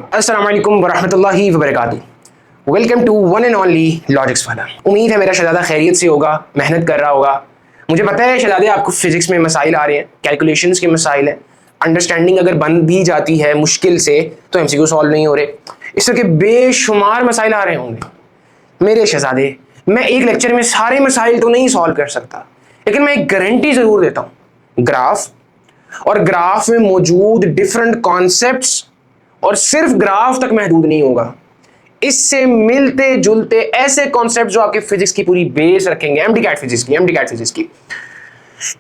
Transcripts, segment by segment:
अस्सलाम वालेकुम वरहमतुल्लाहि वबरकातुहू। Welcome to one and only logics वाला। उम्मीद है मेरा शहजादा खैरियत से होगा, मेहनत कर रहा होगा। मुझे पता है शहजादे आपको फिजिक्स में मसाइल आ रहे हैं, कैलकुलेशंस के मसाइल हैं, अंडरस्टैंडिंग अगर बन भी जाती है मुश्किल से तो एमसीक्यू सॉल्व नहीं हो रहे, इस तरह के बेशुमार मसाइल आ रहे होंगे। मेरे शहजादे, मैं एक लेक्चर में सारे मसाइल तो नहीं सॉल्व कर सकता, लेकिन मैं एक गारंटी जरूर देता हूँ। ग्राफ और ग्राफ में मौजूद डिफरेंट कॉन्सेप्ट्स और सिर्फ ग्राफ तक महदूद नहीं होगा, इससे मिलते जुलते ऐसे कॉन्सेप्ट जो आपके फिजिक्स की पूरी बेस रखेंगे, एमडीकैट फिजिक्स की।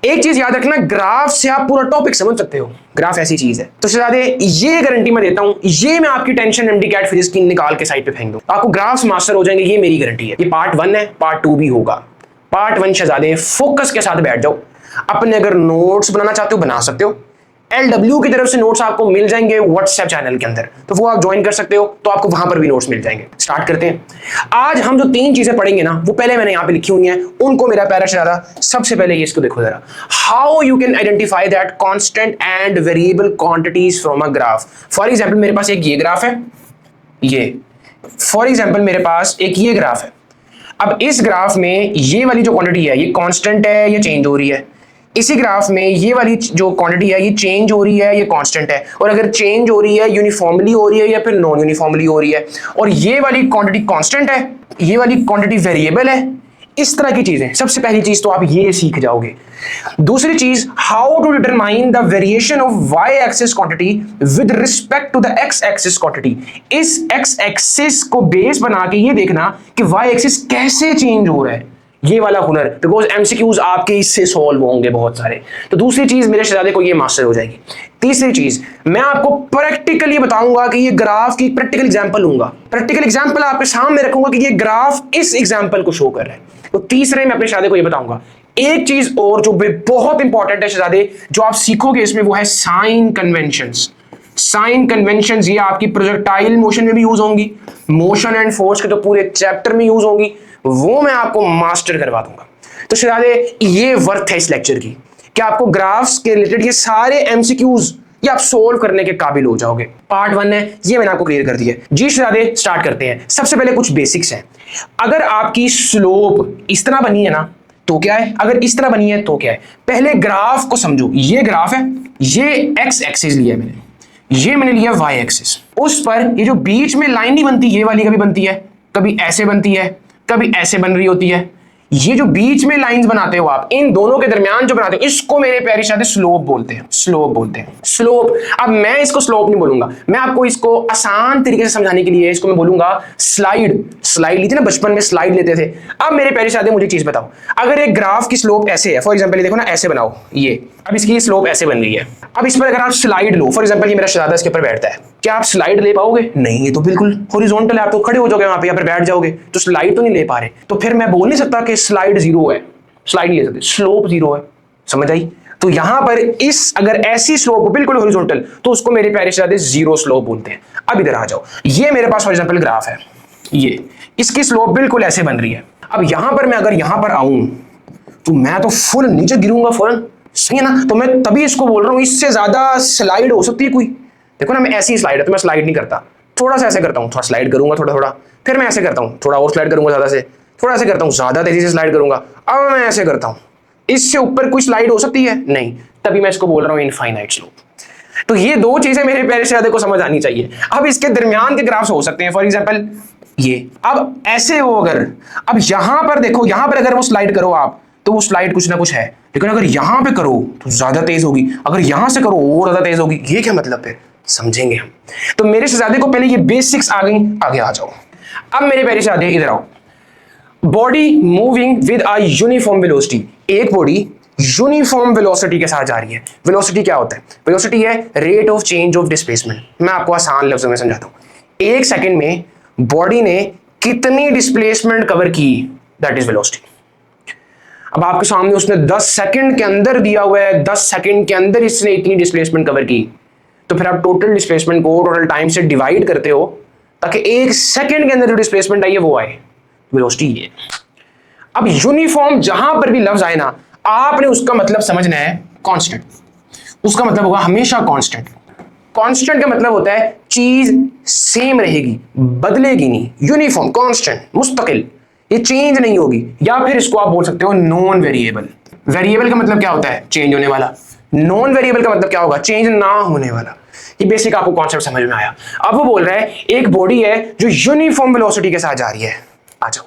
एक चीज याद रखना, ग्राफ से आप पूरा टॉपिक समझ सकते हो, ग्राफ ऐसी चीज है। तो शहजादे ये गारंटी मैं देता हूं, ये मैं आपकी टेंशन एमडीकैट फिजिक्स की निकाल के साइड पे फेंक दूं, आपको ग्राफ्स मास्टर हो जाएंगे, ये मेरी गारंटी है। ये पार्ट 1 है, पार्ट 2 भी होगा। पार्ट 1 शहजादे फोकस के साथ बैठ जाओ, अपने अगर नोट्स बनाना चाहते हो बना सकते हो, LW की तरफ से नोट्स आपको मिल जाएंगे व्हाट्सएप चैनल के अंदर, तो वो आप ज्वाइन कर सकते हो, तो आपको वहां पर भी नोट्स मिल जाएंगे। स्टार्ट करते हैं। आज हम जो 3 चीजें पढ़ेंगे ना, वो पहले मैंने यहां पे लिखी हुई हैं, उनको मेरा पैरा शहजादा सबसे पहले ये इसको देखो जरा। How you can identify that constant and variable quantities from a graph. For example मेरे पास एक ये ग्राफ है, ये फॉर एग्जांपल मेरे पास एक ये ग्राफ है। अब इस ग्राफ में ये वाली जो क्वांटिटी है ये कांस्टेंट है, ये चेंज हो रही है। इसी ग्राफ में ये वाली जो क्वांटिटी है ये चेंज हो रही है, ये कांस्टेंट है। और अगर चेंज हो रही है यूनिफॉर्मली हो रही है या फिर नॉन यूनिफॉर्मली हो रही है, और ये वाली क्वांटिटी कांस्टेंट है, ये वाली क्वांटिटी वेरिएबल है। इस तरह की चीजें, सबसे पहली चीज तो आप ये सीख जाओगे। दूसरी चीज, how to determine the variation of y axis quantity with respect to the x axis quantity. इस एक्स एक्सिस को बेस बना के ये देखना कि वाई एक्सिस कैसे चेंज हो रहा है, ये वाला हुनर, बिकॉज एमसीक्यूज आपके इससे सॉल्व होंगे बहुत सारे। तो दूसरी चीज मेरे शहजादे को ये मास्टर हो जाएगी। तीसरी चीज, मैं आपको प्रैक्टिकली बताऊंगा कि ये ग्राफ की प्रैक्टिकल एग्जांपल लूंगा, प्रैक्टिकल एग्जांपल आपके सामने रखूंगा कि ये ग्राफ इस एग्जांपल को शो कर रहा है। तो तीसरे में अपने शहजादे को ये बताऊंगा। एक चीज और जो बहुत इंपॉर्टेंट है शहजादे, जो आप सीखोगे इसमें, वो है साइन कन्वेंशंस। साइन कन्वेंशंस ये आपकी प्रोजेक्टाइल मोशन में भी यूज होंगी, मोशन एंड फोर्स के तो पूरे चैप्टर में यूज होंगी, वो मैं आपको मास्टर करवा दूंगा। तो शहजादे ये वर्थ है इस लेक्चर की कि आपको ग्राफ्स के रिलेटेड ये सारे एमसीक्यूज ये आप सोल्व करने के काबिल हो जाओगे। पार्ट 1 है, ये मैंने आपको क्लियर कर दिया। जी शहजादे स्टार्ट करते हैं। सबसे पहले कुछ बेसिक्स हैं। अगर आपकी स्लोप इस तरह बनी है ना तो क्या है, अगर इस तरह बनी है तो क्या है। पहले ग्राफ को समझो। ये ग्राफ है, ये एक्स एक्सिस लिया है मैंने, ये मैंने लिया वाई एक्सिस। उस पर ये जो बीच में लाइन नहीं बनती, ये वाली कभी बनती है, कभी ऐसे बनती है, कभी ऐसे बन रही होती है। ये जो बीच में लाइंस बनाते हो आप, इन दोनों के दरमियान जो बनाते हो, इसको मेरे प्यारे शहजादे स्लोप बोलते हैं। स्लोप बोलते हैं, स्लोप। अब मैं इसको स्लोप नहीं बोलूंगा, मैं आपको इसको आसान तरीके से समझाने के लिए इसको मैं बोलूंगा स्लाइड। स्लाइड ली थी ना बचपन में, स्लाइड लेते थे। अब मेरे प्यारे शहजादे मुझे चीज बताओ, अगर एक ग्राफ की स्लोप ऐसे है, फॉर एग्जाम्पल देखो ना, ऐसे बनाओ ये, अब इसकी स्लोप ऐसे बन रही है। अब इस पर अगर आप स्लाइड लो, फॉर एग्जाम्पल ये मेरा शहजादा इसके ऊपर बैठता है, क्या आप स्लाइड ले पाओगे? नहीं, ये तो बिल्कुल हॉरिजॉन्टल है, आप तो खड़े हो जाओगे वहां पे, यहाँ पर बैठ जाओगे, तो स्लाइड तो नहीं ले पा रहे। तो फिर मैं बोल नहीं सकता कि स्लाइड 0 है, स्लाइड नहीं ले सकते, स्लोप 0 है। समझ आई? तो यहां पर इस अगर ऐसी स्लोप बिल्कुल हॉरिजॉन्टल, तो उसको मेरे प्यारे शहजादे 0 स्लोप बोलते हैं। अब इधर आ जाओ, ये मेरे पास फॉर एग्जाम्पल ग्राफ है, ये इसकी स्लोप बिल्कुल ऐसे बन रही है। अब यहां पर मैं अगर यहां पर आऊं तो मैं तो फुल नीचे गिरूंगा फौरन, सही है ना? तो मैं तभी इसको बोल रहा हूं, इससे ज्यादा स्लाइड हो सकती है कोई? देखो ना, मैं ऐसी स्लाइड है तो मैं स्लाइड नहीं करता, थोड़ा सा ऐसे करता हूँ, थोड़ा स्लाइड करूंगा, थोड़ा थोड़ा, फिर मैं ऐसे करता हूँ, थोड़ा और स्लाइड करूंगा, ज्यादा से थोड़ा ऐसे करता हूँ, ज्यादा तेजी से स्लाइड करूंगा, अब मैं ऐसे करता हूँ। इससे ऊपर कोई स्लाइड हो सकती है? नहीं, तभी मैं इसको बोल रहा हूँ इनफाइनाइट स्लोप। तो ये 2 चीजें मेरे प्यारे शहजादे को समझ आनी चाहिए। अब इसके दरमियान के ग्राफ्स हो सकते हैं, फॉर एग्जाम्पल ये, अब ऐसे हो अगर, अब यहां पर देखो, यहां पर अगर वो स्लाइड करो आप, तो वो स्लाइड कुछ ना कुछ है, लेकिन अगर यहां पे करो तो ज्यादा तेज होगी, अगर यहां से करो और ज्यादा तेज होगी। ये क्या मतलब है, समझेंगे हम। तो मेरे शहजादे को पहले ये बेसिक्स आ गई, आगे आ जाओ। अब मेरे प्यारे शहजादे इधर आओ। Body moving with a uniform velocity, एक बॉडी यूनिफॉर्म वेलोसिटी के साथ जा रही है। वेलोसिटी क्या होता है? वेलोसिटी है rate of change of displacement. मैं आपको आसान लफ्जों में समझाता हूं। 1 सेकंड में बॉडी ने कितनी डिस्प्लेसमेंट कवर की, दैट इज वेलोसिटी। अब आपके सामने उसने 10 सेकंड के अंदर दिया हुआ है, 10 सेकंड के अंदर इसने इतनी डिस्प्लेसमेंट कवर की, तो फिर आप टोटल डिस्प्लेसमेंट को टोटल टाइम से डिवाइड करते हो ताकि 1 सेकंड के अंदर जो डिस्प्लेसमेंट आई है वो आए, वेलोसिटी ये। अब यूनिफॉर्म जहां पर भी लफ्ज आए ना, आपने उसका मतलब समझना है कांस्टेंट, उसका मतलब होगा हमेशा कांस्टेंट। कांस्टेंट का मतलब होता है चीज सेम रहेगी, बदलेगी नहीं, यूनिफॉर्म, कांस्टेंट, मुस्तकिल, ये चेंज नहीं होगी। या फिर इसको आप बोल सकते हो नॉन वेरिएबल। वेरिएबल का मतलब क्या होता है? चेंज होने वाला। नॉन वेरिएबल का मतलब क्या होगा? चेंज ना होने वाला। ये बेसिक आपको कॉन्सेप्ट समझ में आया। अब वो बोल रहा है एक बॉडी है जो यूनिफॉर्म वेलोसिटी के साथ जा रही है। आ जाओ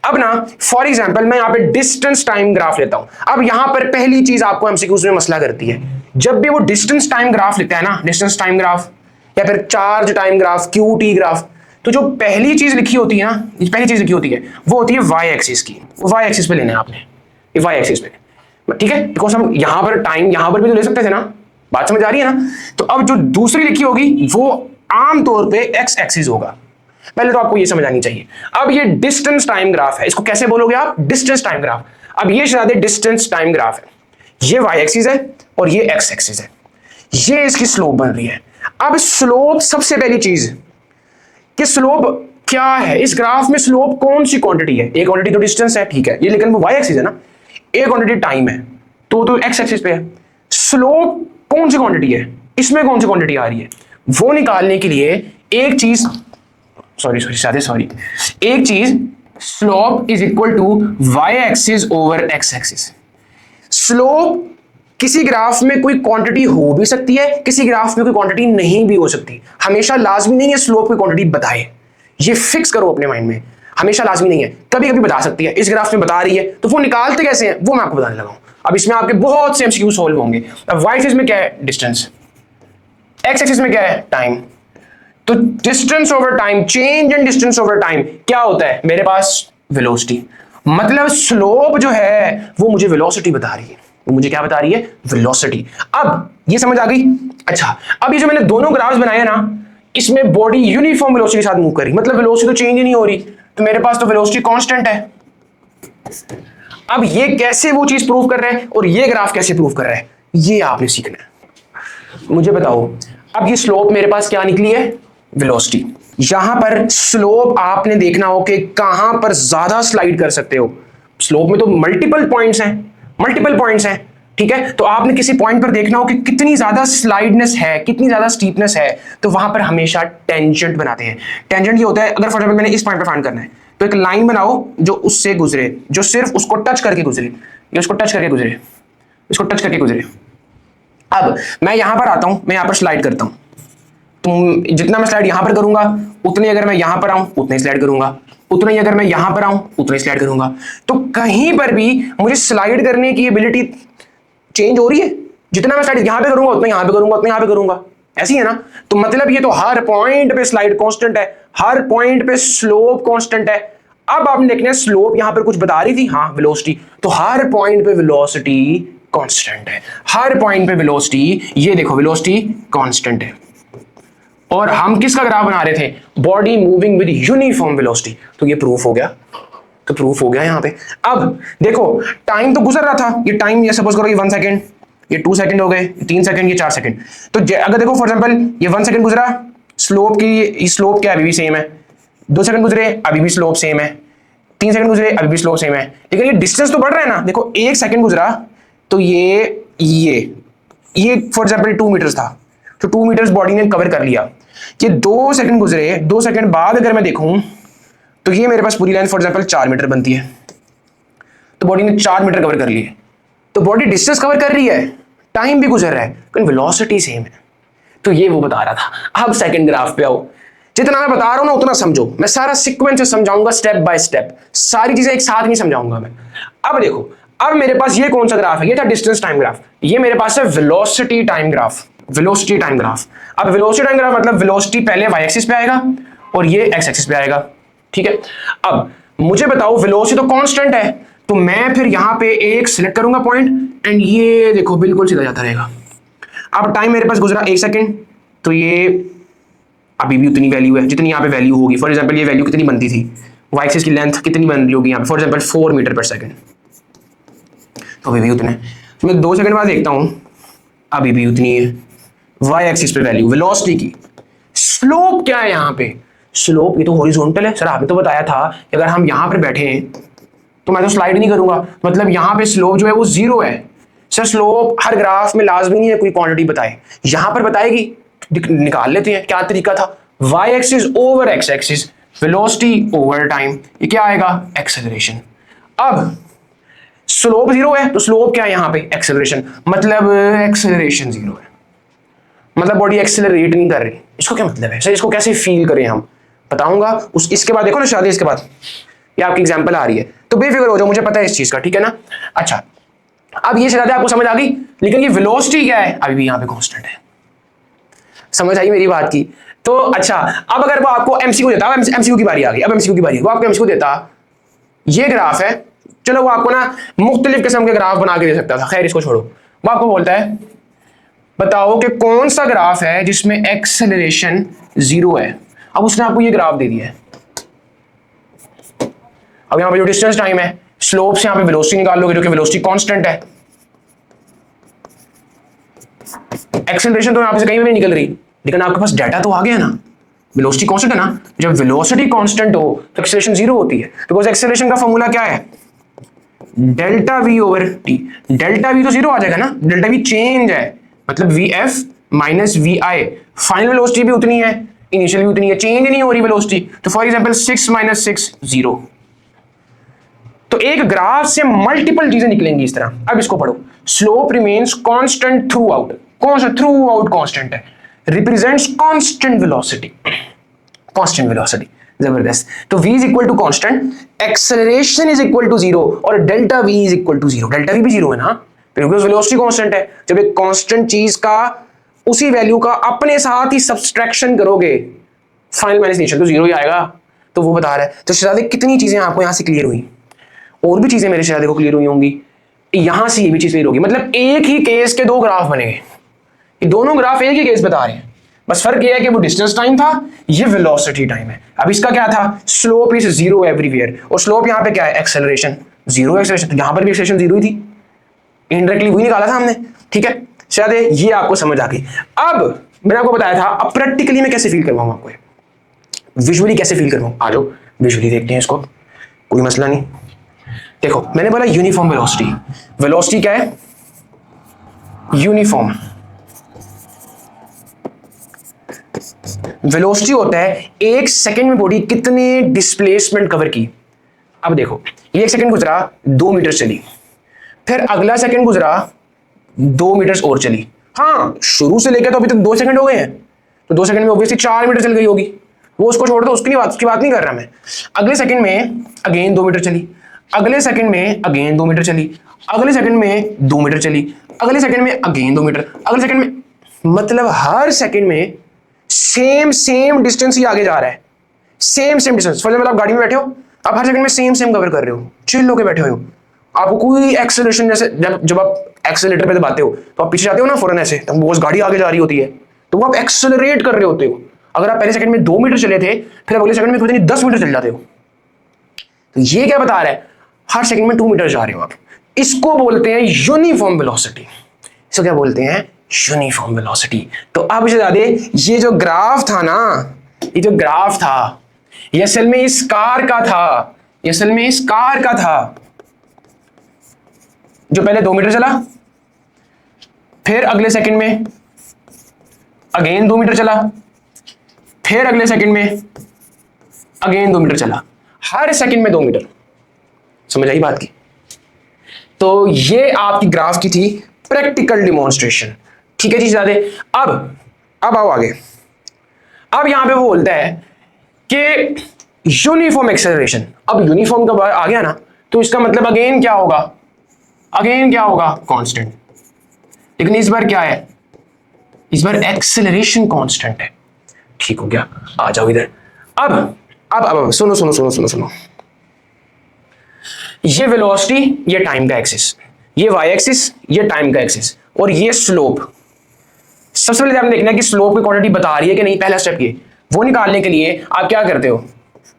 अब ना, फॉर एग्जांपल मैं यहाँ पे डिस्टेंस टाइम ग्राफ लेता हूं। अब यहां पर पहली चीज आपको एमसीक्यूज में मसला करती है, जब भी वो डिस्टेंस टाइम ग्राफ लिखता है ना, डिस्टेंस टाइम ग्राफ या फिर charge time graph, Q T graph, तो जो पहली चीज लिखी होती है ना, पहली चीज लिखी होती है वो होती है वाई एक्सिस की। वाई एक्सिस पे लेना है आपने, ये वाई एक्सिस पे, ठीक है? बिकॉज हम यहां पर टाइम यहां पर भी तो ले सकते थे ना, बात समझ आ रही है ना? तो अब जो दूसरी लिखी होगी वो आमतौर पे एक्स एक्सिस होगा। पहले तो आपको ये समझ आनी चाहिए। अब ये डिस्टेंस टाइम ग्राफ है, इसको कैसे बोलोगे आप? Distance time graph. अब ये शायद डिस्टेंस टाइम ग्राफ है, ये वाई एक्सिस है और ये एक्स एक्सिस है, ये इसकी स्लोप बन रही है। अब स्लोप, सबसे पहली चीज कि स्लोप क्या है इस ग्राफ में? स्लोप कौन सी क्वांटिटी है? एक क्वांटिटी तो डिस्टेंस है, ठीक है, ये लेकिन वो वाई एक्सिस है ना, एक क्वांटिटी टाइम है तो एक्स एक्सिस पे है। स्लोप कौन सी क्वांटिटी है? इसमें कौन सी क्वांटिटी आ रही है? वो निकालने के लिए एक चीज, सॉरी, एक चीज, slope is equal to y axis over x axis. Slope किसी ग्राफ में कोई क्वांटिटी हो भी सकती है, किसी ग्राफ में कोई क्वांटिटी नहीं भी हो सकती। हमेशा लाजमी नहीं है स्लोप कोई क्वांटिटी बताए, ये फिक्स करो अपने माइंड में, हमेशा लाजमी नहीं है, कभी कभी बता सकती है। इस ग्राफ में बता रही है तो वो निकालते कैसे हैं वो मैं आपको बताने लगा हूं। अब इसमें आपके बहुत से एमसीक्यू सॉल्व होंगे। अब वाई एक्सिस में क्या है? डिस्टेंस। एक्स एक्सिस में क्या है? टाइम। तो distance over time, change in distance over time क्या होता है? मेरे पास वेलोसिटी। मतलब स्लोप जो है वो मुझे वेलोसिटी बता रही है, वो मुझे क्या बता रही है? वेलोसिटी। अब ये समझ आ गई? अच्छा, अब ये जो मैंने दोनों ग्राफ्स बनाए ना, इसमें बॉडी यूनिफॉर्म वेलोसिटी के साथ मूव कर रही, मतलब वेलोसिटी तो चेंज ही नहीं हो रही, तो मेरे पास तो वेलोसिटी कांस्टेंट है। अब ये कैसे वो चीज प्रूव कर रहा है और ये ग्राफ कैसे प्रूव कर रहा है, ये आपने सीखना है। मुझे बताओ, अब ये स्लोप मेरे पास क्या निकली है? वेलोसिटी। यहां पर स्लोप आपने देखना हो कि कहां पर ज्यादा स्लाइड कर सकते हो। स्लोप में तो मल्टीपल पॉइंट्स हैं, ठीक है? तो आपने किसी पॉइंट पर देखना हो कि कितनी ज्यादा स्लाइडनेस है, कितनी ज्यादा स्टीपनेस है, तो वहां पर हमेशा टेंजेंट बनाते हैं। टेंजेंट ये होता है, अगर फॉर एग्जांपल मैंने इस पॉइंट पर फाइंड करना है तो एक लाइन बनाओ जो उससे गुजरे, जो सिर्फ उसको टच करके गुजरे, या उसको टच करके गुजरे, इसको टच करके गुजरे। अब मैं यहां पर आता हूं, मैं यहां पर स्लाइड करता हूं, तो जितना मैं स्लाइड यहां पर करूंगा उतनी, अगर मैं यहां पर आऊं उतनी स्लाइड करूंगा, उतना ही अगर मैं यहां पर आऊं उतनी स्लाइड करूंगा। तो कहीं पर भी मुझे स्लाइड करने की एबिलिटी चेंज हो रही है, जितना मैं स्लाइड यहां पे करूंगा उतना यहां पे करूंगा, उतना यहां पे करूंगा, ऐसी है ना? तो मतलब ये तो हर पॉइंट पे स्लाइड कांस्टेंट है, हर पॉइंट पे स्लोप कांस्टेंट है। अब आपने देखना है स्लोप यहां पर कुछ बता रही थी, हाँ वेलोसिटी, तो हर पॉइंट पे वेलोसिटी कांस्टेंट है, हर पॉइंट पे वेलोसिटी, ये देखो वेलोसिटी कांस्टेंट है। और हम किसका ग्राफ बना रहे थे? Body moving with uniform velocity. तो ये प्रूफ हो गया, तो प्रूफ हो गया यहां पे। अब देखो टाइम तो गुजर रहा था, ये टाइम, ये सपोज करो ये 1 सेकंड, ये 2 सेकंड हो गए, 3 सेकंड, ये 4 सेकंड। तो अगर देखो फॉर एग्जांपल ये 1 सेकंड गुजरा, स्लोप की स्लोप क्या अभी भी सेम है, 2 सेकंड गुजरे अभी भी स्लोप सेम है, 3 सेकंड गुजरे अभी भी स्लोप सेम है, लेकिन ये डिस्टेंस तो बढ़ रहा है ना। देखो 1 सेकंड गुजरा तो ये फॉर एग्जांपल 2 मीटर था, तो 2 मीटर बॉडी ने कवर कर लिया। ये 2 सेकंड गुजरे, 2 सेकंड बाद अगर मैं देखूं तो ये मेरे पास पूरी लाइन फॉर एग्जांपल 4 मीटर बनती है, तो बॉडी ने 4 मीटर कवर कर लिए। तो बॉडी डिस्टेंस कवर कर रही है, टाइम भी गुजर रहा है, लेकिन वेलोसिटी सेम है। तो ये वो बता रहा था। अब सेकंड ग्राफ पे आओ, जितना मैं बता रहा हूं ना उतना समझो, मैं सारा सीक्वेंस से समझाऊंगा, स्टेप बाय स्टेप, सारी चीजें एक साथ नहीं समझाऊंगा मैं। अब देखो, अब मेरे पास ये कौन सा ग्राफ है? ये था डिस्टेंस टाइम ग्राफ, ये मेरे पास है velocity time graph. Velocity time graph, अब वेलोसिटी टाइम ग्राफ मतलब वेलोसिटी पहले वाई एक्सिस पे आएगा और ये एक्स एक्सिस पे आएगा, ठीक है? अब मुझे बताओ वेलोसिटी तो कांस्टेंट है, तो मैं फिर यहां पे एक सिलेक्ट करूंगा पॉइंट, एंड ये देखो बिल्कुल सीधा जाता रहेगा। अब टाइम मेरे पास गुजरा 1 सेकंड, तो ये अभी भी उतनी वैल्यू है जितनी यहाँ पे वैल्यू होगी। फॉर एग्जांपल ये वैल्यू कितनी बनती थी, वाई एक्सिस की लेंथ कितनी बन रही होगी यहाँ पे, फॉर एग्जांपल 4 मीटर पर सेकंड, तो अभी भी उतने। तो मैं 2 सेकंड बाद देखता हूँ, अभी भी उतनी है वाई एक्सिस पे वैल्यू वेलोसिटी की। स्लोप क्या है यहाँ पे? स्लोप ये तो हॉरिजॉन्टल है। सर आपने तो बताया था कि अगर हम यहाँ पर बैठे हैं तो मैं तो स्लाइड नहीं करूंगा, मतलब यहाँ पे स्लोप जो है वो 0 है। सर स्लोप हर ग्राफ में लाजमी नहीं है कोई क्वांटिटी बताए, यहां पर बताएगी निकाल लेते हैं क्या तरीका था, y axis over x axis, velocity over time, ये क्या आएगा एक्सेलरेशन। अब स्लोप जीरो है तो स्लोप क्या है यहाँ पे एक्सेलरेशन, मतलब एक्सेलरेशन जीरो है, मतलब बॉडी एक्सेलरेट नहीं कर रही। इसको क्या मतलब है सर, इसको कैसे फील करें हम, बताऊंगा उस इसके बाद। देखो ना शादी इसके बाद ये आपकी एग्जांपल आ रही है, तो बेफिक्र हो जाओ, मुझे पता है इस चीज का, ठीक है ना। अच्छा अब ये शरारतें आपको समझ आ गई, लेकिन ये वेलोसिटी क्या है अभी भी यहाँ पे कांस्टेंट है, समझ आई मेरी बात की। तो अच्छा अब अगर वो आपको एमसीक्यू देता, एमसीक्यू की बारी आ गई, अब एमसीक्यू की बारी है, वो आपको एमसीक्यू देता, ये ग्राफ है, चलो वो आपको ना मुख्तलिफ किस्म के ग्राफ बना के दे सकता था, खैर इसको छोड़ो। वो आपको बोलता है बताओ कि कौन सा ग्राफ है जिसमें एक्सेलरेशन जीरो है। अब उसने आपको ये ग्राफ दे दिया है, अब यहां पे जो डिस्टेंस टाइम है, स्लोप से यहां पे वेलोसिटी निकाल लोगे जो कि वेलोसिटी कांस्टेंट है, एक्सेलरेशन तो यहां पे से कहीं भी नहीं निकल रही, लेकिन आपके पास डाटा तो आ गया ना, वेलोसिटी कांस्टेंट है ना। जब वेलोसिटी कांस्टेंट हो तो एक्सेलरेशन जीरो होती है, बिकॉज एक्सेलरेशन का फॉर्मूला क्या है delta v over t. Delta v तो जीरो आ जाएगा ना, डेल्टा वी चेंज है, मतलब v f minus v i, final velocity भी उतनी है, इनिशियल भी उतनी है, चेंज नहीं हो रही वेलोसिटी। तो फॉर एग्जांपल 6 माइनस 6 0। तो एक ग्राफ से मल्टीपल चीजें निकलेंगी इस तरह। अब इसको पढ़ो, slope remains constant throughout, कौन सा थ्रू आउट कांस्टेंट है, represents constant velocity, constant velocity, जबरदस्त। तो v is equal to constant, acceleration is equal to zero, और delta v is equal to zero, delta v भी zero है ना, because velocity constant है। जब एक कांस्टेंट चीज का उसी वैल्यू का अपने साथ ही सब्सट्रैक्शन करोगे, फाइनल माइनस इनिशियल तो जीरो ही आएगा। तो वो बता रहा है। तो शहजादे कितनी चीजें आपको यहां से क्लियर हुई, और भी चीजें मेरे शहजादे को क्लियर हुई होंगी, यहां से ये भी चीज क्लियर होगी, मतलब एक ही केस के दो ग्राफ बनेंगे, ये दोनों ग्राफ एक ही केस बता रहे हैं, बस फर्क ये है कि वो डिस्टेंस टाइम था, ये वेलोसिटी टाइम है। अब इसका क्या था, स्लोप इज जीरो एवरीवेयर, और स्लोप यहां पे क्या है एक्सेलरेशन जीरो, एक्सेलरेशन तो यहां पर भी एक्सेलरेशन जीरो ही थी, इनडायरेक्टली वही निकाला था हमने, ठीक है। शायद ये आपको समझ आ गई। अब मैंने आपको बताया था, अब प्रैक्टिकली मैं कैसे फील करवाऊंगा आपको, विजुअली कैसे फील करवाऊं, आ जाओ विजुअली देखते हैं इसको, कोई मसला नहीं। देखो मैंने बोला यूनिफॉर्म वेलोसिटी, वेलोसिटी क्या है यूनिफॉर्म, वेलोसिटी होता है एक सेकंड में बॉडी कितने डिस्प्लेसमेंट कवर की। अब देखो ये एक सेकंड गुजरा 2 मीटर चली, फिर अगला सेकंड गुजरा 2 मीटर और चली, हाँ शुरू से लेकर तो अभी तक 2 सेकंड हो गए हैं, तो 2 सेकंड में ऑब्वियसली 4 मीटर चल गई होगी, वो उसको छोड़ दो, उसकी बात नहीं कर रहा मैं। अगले सेकंड में अगेन 2 मीटर चली, अगले सेकंड में अगेन 2 मीटर चली, अगले सेकंड में 2 मीटर चली, अगले सेकंड में अगेन 2 मीटर, अगले सेकंड में, मतलब हर सेकंड में सेम डिस्टेंस ही आगे जा रहा है, सेम डिस्टेंस। फॉर एग्जांपल आप गाड़ी में बैठे हो, आप हर सेकंड में सेम कवर कर रहे हो, चिल होके बैठे हो, आपको कोई एक्सेलरेशन, जैसे जब आप एक्सेलरेटर पे दबाते हो तो आप पीछे जाते हो ना फौरन ऐसे, तो वो गाड़ी आगे जा रही होती है, तो वो आप एक्सेलरेट कर रहे होते हो। अगर आप पहले सेकंड में 2 मीटर चले थे, फिर अगले सेकंड में पता नहीं 10 मीटर चल जाते हो। तो ये क्या बता रहा है, हर सेकंड में 2 मीटर जा रहे हो आप, इसको बोलते हैं यूनिफॉर्म वेलोसिटी। इसको क्या बोलते हैं, यूनिफॉर्म वेलोसिटी। तो अब शहजादे ये जो ग्राफ था ना, ये जो ग्राफ था ये असल में इस कार का था, ये असल में इस कार का था, जो पहले 2 मीटर चला, फिर अगले सेकंड में अगेन 2 मीटर चला, फिर अगले सेकंड में अगेन 2 मीटर चला, हर सेकंड में 2 मीटर। समझ आई बात की। तो ये आपकी ग्राफ की थी प्रैक्टिकल डिमॉन्स्ट्रेशन, ठीक है जी ज्यादा। अब आओ आगे। अब यहां पे वो बोलता है कि यूनिफॉर्म एक्सेलरेशन। अब यूनिफॉर्म का आ गया ना, तो इसका मतलब अगेन क्या होगा, कांस्टेंट। लेकिन इस बार क्या है, इस बार एक्सेलरेशन कांस्टेंट है, ठीक हो गया। आ जाओ इधर। अब सुनो, ये वेलोसिटी, ये टाइम का एक्सिस, ये वाई एक्सिस, ये टाइम का एक्सिस, और ये स्लोप। सबसे पहले आपने देखना है कि स्लोप की क्वांटिटी बता रही है कि नहीं, पहला स्टेप ये। वो निकालने के लिए आप क्या करते हो,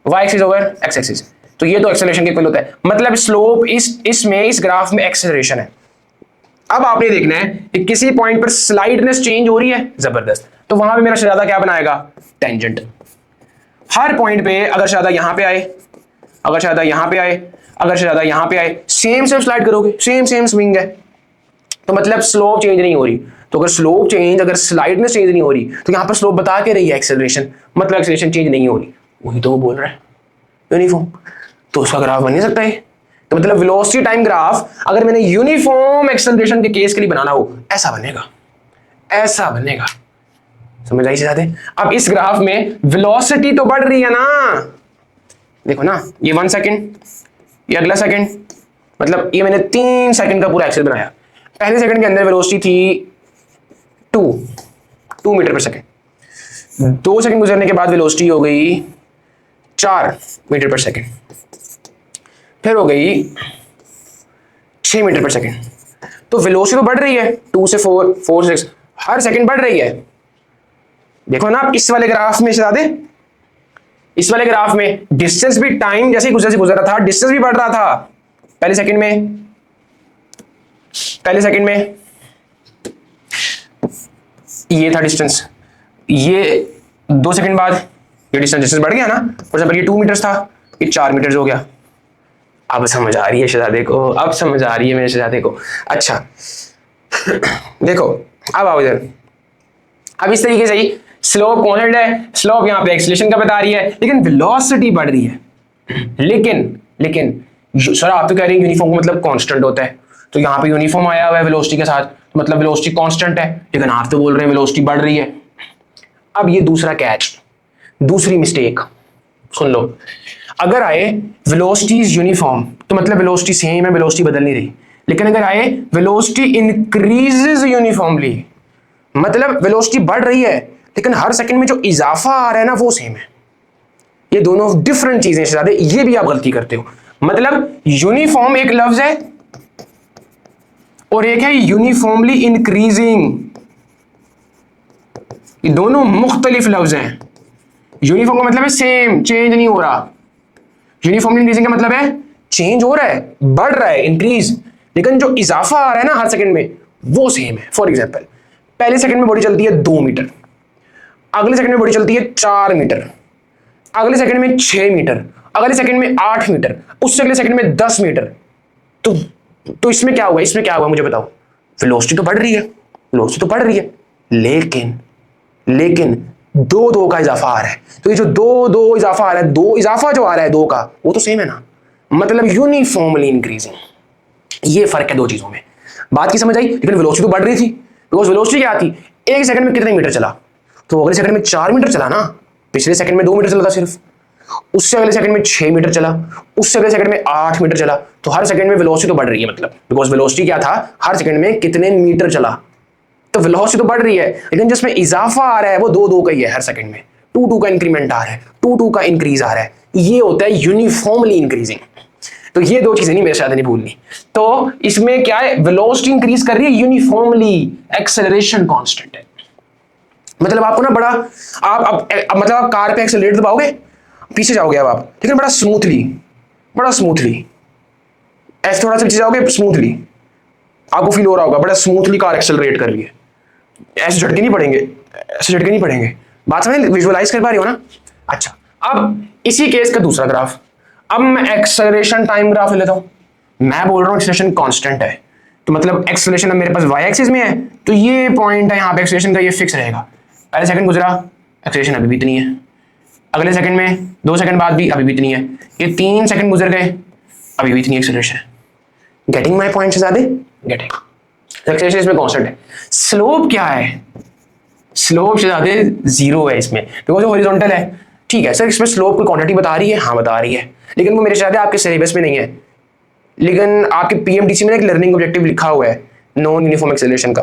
y axis over x axis, तो ये तो एक्सेलरेशन के इक्वल होता है, मतलब स्लोप इस ग्राफ में एक्सेलरेशन है। अब आपने देखना है कि किसी पॉइंट पर स्लाइडनेस चेंज हो रही है, जबरदस्त, तो वहां पे मेरा शहजादा क्या बनाएगा, टेंजेंट। हर पॉइंट पे अगर शहजादा यहां पे आए, अगर शहजादा यहां पे आए, अगर शहजादा यहां पे आए, सेम स्लाइड करोगे, सेम स्विंग है, तो मतलब स्लोप चेंज नहीं हो रही, तो तो अगर स्लोप चेंज, अगर स्लाइडनेस चेंज नहीं हो रही तो यहाँ पर स्लोप बता के रही है एक्सेलरेशन, मतलब एक्सेलरेशन चेंज नहीं हो रही, वही तो वो बोल रहा है यूनिफॉर्म। तो उसका ग्राफ बन नहीं सकता है। तो मतलब वेलोसिटी टाइम ग्राफ अगर मैंने यूनिफॉर्म एक्सेलरेशन के केस के लिए बनाना हो, ऐसा बनेगा, ऐसा बनेगा। समझ आई चीज़? अब इस ग्राफ में वेलोसिटी तो बढ़ रही है ना, देखो ना, ये 1 सेकेंड, ये अगला सेकेंड, मतलब ये मैंने 3 सेकंड का पूरा एक्सेल बनाया। पहले सेकंड के अंदर वेलोसिटी थी 2 मीटर पर सेकंड, 2 सेकंड गुजरने के बाद वेलोसिटी हो गई 4 मीटर पर सेकंड, फिर हो गई 6 मीटर पर सेकंड। तो वेलोसिटी तो बढ़ रही है, 2 से 4, 4 से 6, हर सेकंड बढ़ रही है। देखो ना, आप इस वाले ग्राफ में चला दे, इस वाले ग्राफ में डिस्टेंस भी टाइम जैसे गुजर रहा था, डिस्टेंस भी बढ़ रहा था। पहले सेकंड में ये था डिस्टेंस, ये 2 सेकंड बाद ये डिस्टेंस बढ़ गया ना। फॉर एग्जांपल ये 2 मीटर्स था, ये 4 मीटर्स हो गया। अब समझ आ रही है शहजादे को, अब समझ आ रही है मेरे शहजादे को। अच्छा देखो, अब आओ इधर। अब इस तरीके से ही स्लोप कांस्टेंट है, स्लोप यहाँ पे एक्सीलरेशन का बता रही है, लेकिन वेलोसिटी बढ़ रही है। लेकिन सर आप तो कह रहे हैं यूनिफॉर्म का मतलब कांस्टेंट होता है, तो यहाँ पे यूनिफॉर्म आया हुआ है वेलोसिटी के साथ, तो मतलब वेलोसिटी कांस्टेंट है, लेकिन आप तो बोल रहे हैं वेलोसिटी बढ़ रही है। अब ये दूसरा कैच, दूसरी मिस्टेक सुन लो। अगर आए वेलोसिटी इज यूनिफॉर्म तो मतलब वेलोसिटी सेम है, वेलोसिटी बदल नहीं रही। लेकिन अगर आए वेलोसिटी इंक्रीजेस यूनिफॉर्मली, मतलब वेलोसिटी बढ़ रही है लेकिन हर सेकंड में जो इजाफा आ रहा है ना वो सेम है। ये दोनों डिफरेंट चीजें हैं, ये भी आप गलती करते हो। मतलब यूनिफॉर्म एक लफ्ज है और एक है यूनिफॉर्मली इंक्रीजिंग, ये दोनों मुख्तलिफ लफ्ज हैं। यूनिफॉर्म का मतलब है सेम, चेंज नहीं हो रहा। यूनिफॉर्मली इंक्रीजिंग का मतलब है चेंज हो रहा है, बढ़ रहा है, इंक्रीज, लेकिन जो इजाफा आ रहा है ना हर सेकंड में वो सेम है। फॉर एग्जांपल पहले सेकंड में बॉडी चलती है 2 मीटर, अगले सेकंड में बॉडी चलती है 4 मीटर, अगले सेकंड में 6 मीटर, अगले सेकंड में 8 मीटर, उससे अगले सेकंड में 10 मीटर। तो इसमें क्या हुआ, इसमें क्या हुआ मुझे बताओ। वेलोसिटी तो बढ़ रही है, वेलोसिटी तो बढ़ रही है, लेकिन 2 का इजाफा आ रहा है। तो ये जो 2 इजाफा आ रहा है, 2 इजाफा जो आ रहा है 2 का, वो तो सेम है ना, मतलब यूनिफॉर्मली इंक्रीजिंग। ये फर्क है 2 चीजों में। बात की समझ आई? लेकिन वेलोसिटी तो बढ़ रही थी, बिकॉज वेलोसिटी क्या थी, एक सेकंड में कितने मीटर चला, तो अगले सेकंड में 4 मीटर चला ना, पिछले सेकंड में 2 मीटर चला था सिर्फ, उससे अगले सेकंड में 6 मीटर चला, उससे अगले सेकंड में 8 मीटर चला। तो हर सेकंड में वेलोसिटी तो बढ़ रही है, मतलब बिकॉज वेलोसिटी क्या था, हर सेकंड में कितने मीटर चला, तो वेलोसिटी तो बढ़ रही है, लेकिन जिसमें इजाफा आ रहा है वो 2 का ही है हर सेकंड में। 2 का इंक्रीमेंट आ रहा है, 2 का इंक्रीज आ रहा है, ये होता है यूनिफॉर्मली इंक्रीजिंग। तो ये 2 चीजें नहीं मेरे साथ नहीं भूलनी। तो इसमें क्या है, वेलोसिटी इंक्रीज कर रही है यूनिफॉर्मली, एक्सेलरेशन कांस्टेंट है। मतलब आपको ना बड़ा आप मतलब आप कार पे एक्सेलरेटर दबाओगे, पीछे जाओगे अब आप, लेकिन बड़ा स्मूथली ऐसे थोड़ा सा पीछे जाओगे, स्मूथली आपको फील हो रहा होगा, बड़ा स्मूथली कार एक्सेलरेट कर रही है। ऐसे झटके नहीं पड़ेंगे, बात समझ, विजुअलाइज कर पा रही हो ना। अच्छा, अब इसी केस का दूसरा ग्राफ, अब मैं एक्सेलरेशन टाइम ग्राफ ले लेता हूं। मैं बोल रहा हूं एक्सेलरेशन कांस्टेंट है, तो मतलब एक्सेलरेशन अब मेरे पास वाई एक्सिस में है, तो ये पॉइंट है यहाँ पे एक्सेलरेशन का, ये फिक्स रहेगा। पहले सेकंड गुजरा, एक्सेलरेशन अभी भी इतनी है, अगले सेकंड में 2 सेकंड बाद भी अभी भी इतनी है, ये 3 सेकंड गुजर गए, अभी भी इतनी एक्सेलरेशन। गेटिंग माय पॉइंट शहजादे? गेटिंग। एक्सेलरेशन इसमें कांस्टेंट है। स्लोप क्या है? स्लोप शहजादे 0 है इसमें, बिकॉज वो हॉरिजॉन्टल है। ठीक है सर, इसमें स्लोप कोई क्वांटिटी बता रही है? हाँ बता रही है, लेकिन वो मेरे शहजादे आपके सिलेबस में नहीं है, लेकिन आपके पीएमडीसी में एक लर्निंग ऑब्जेक्टिव लिखा हुआ है नॉन यूनिफॉर्म एक्सेलरेशन का।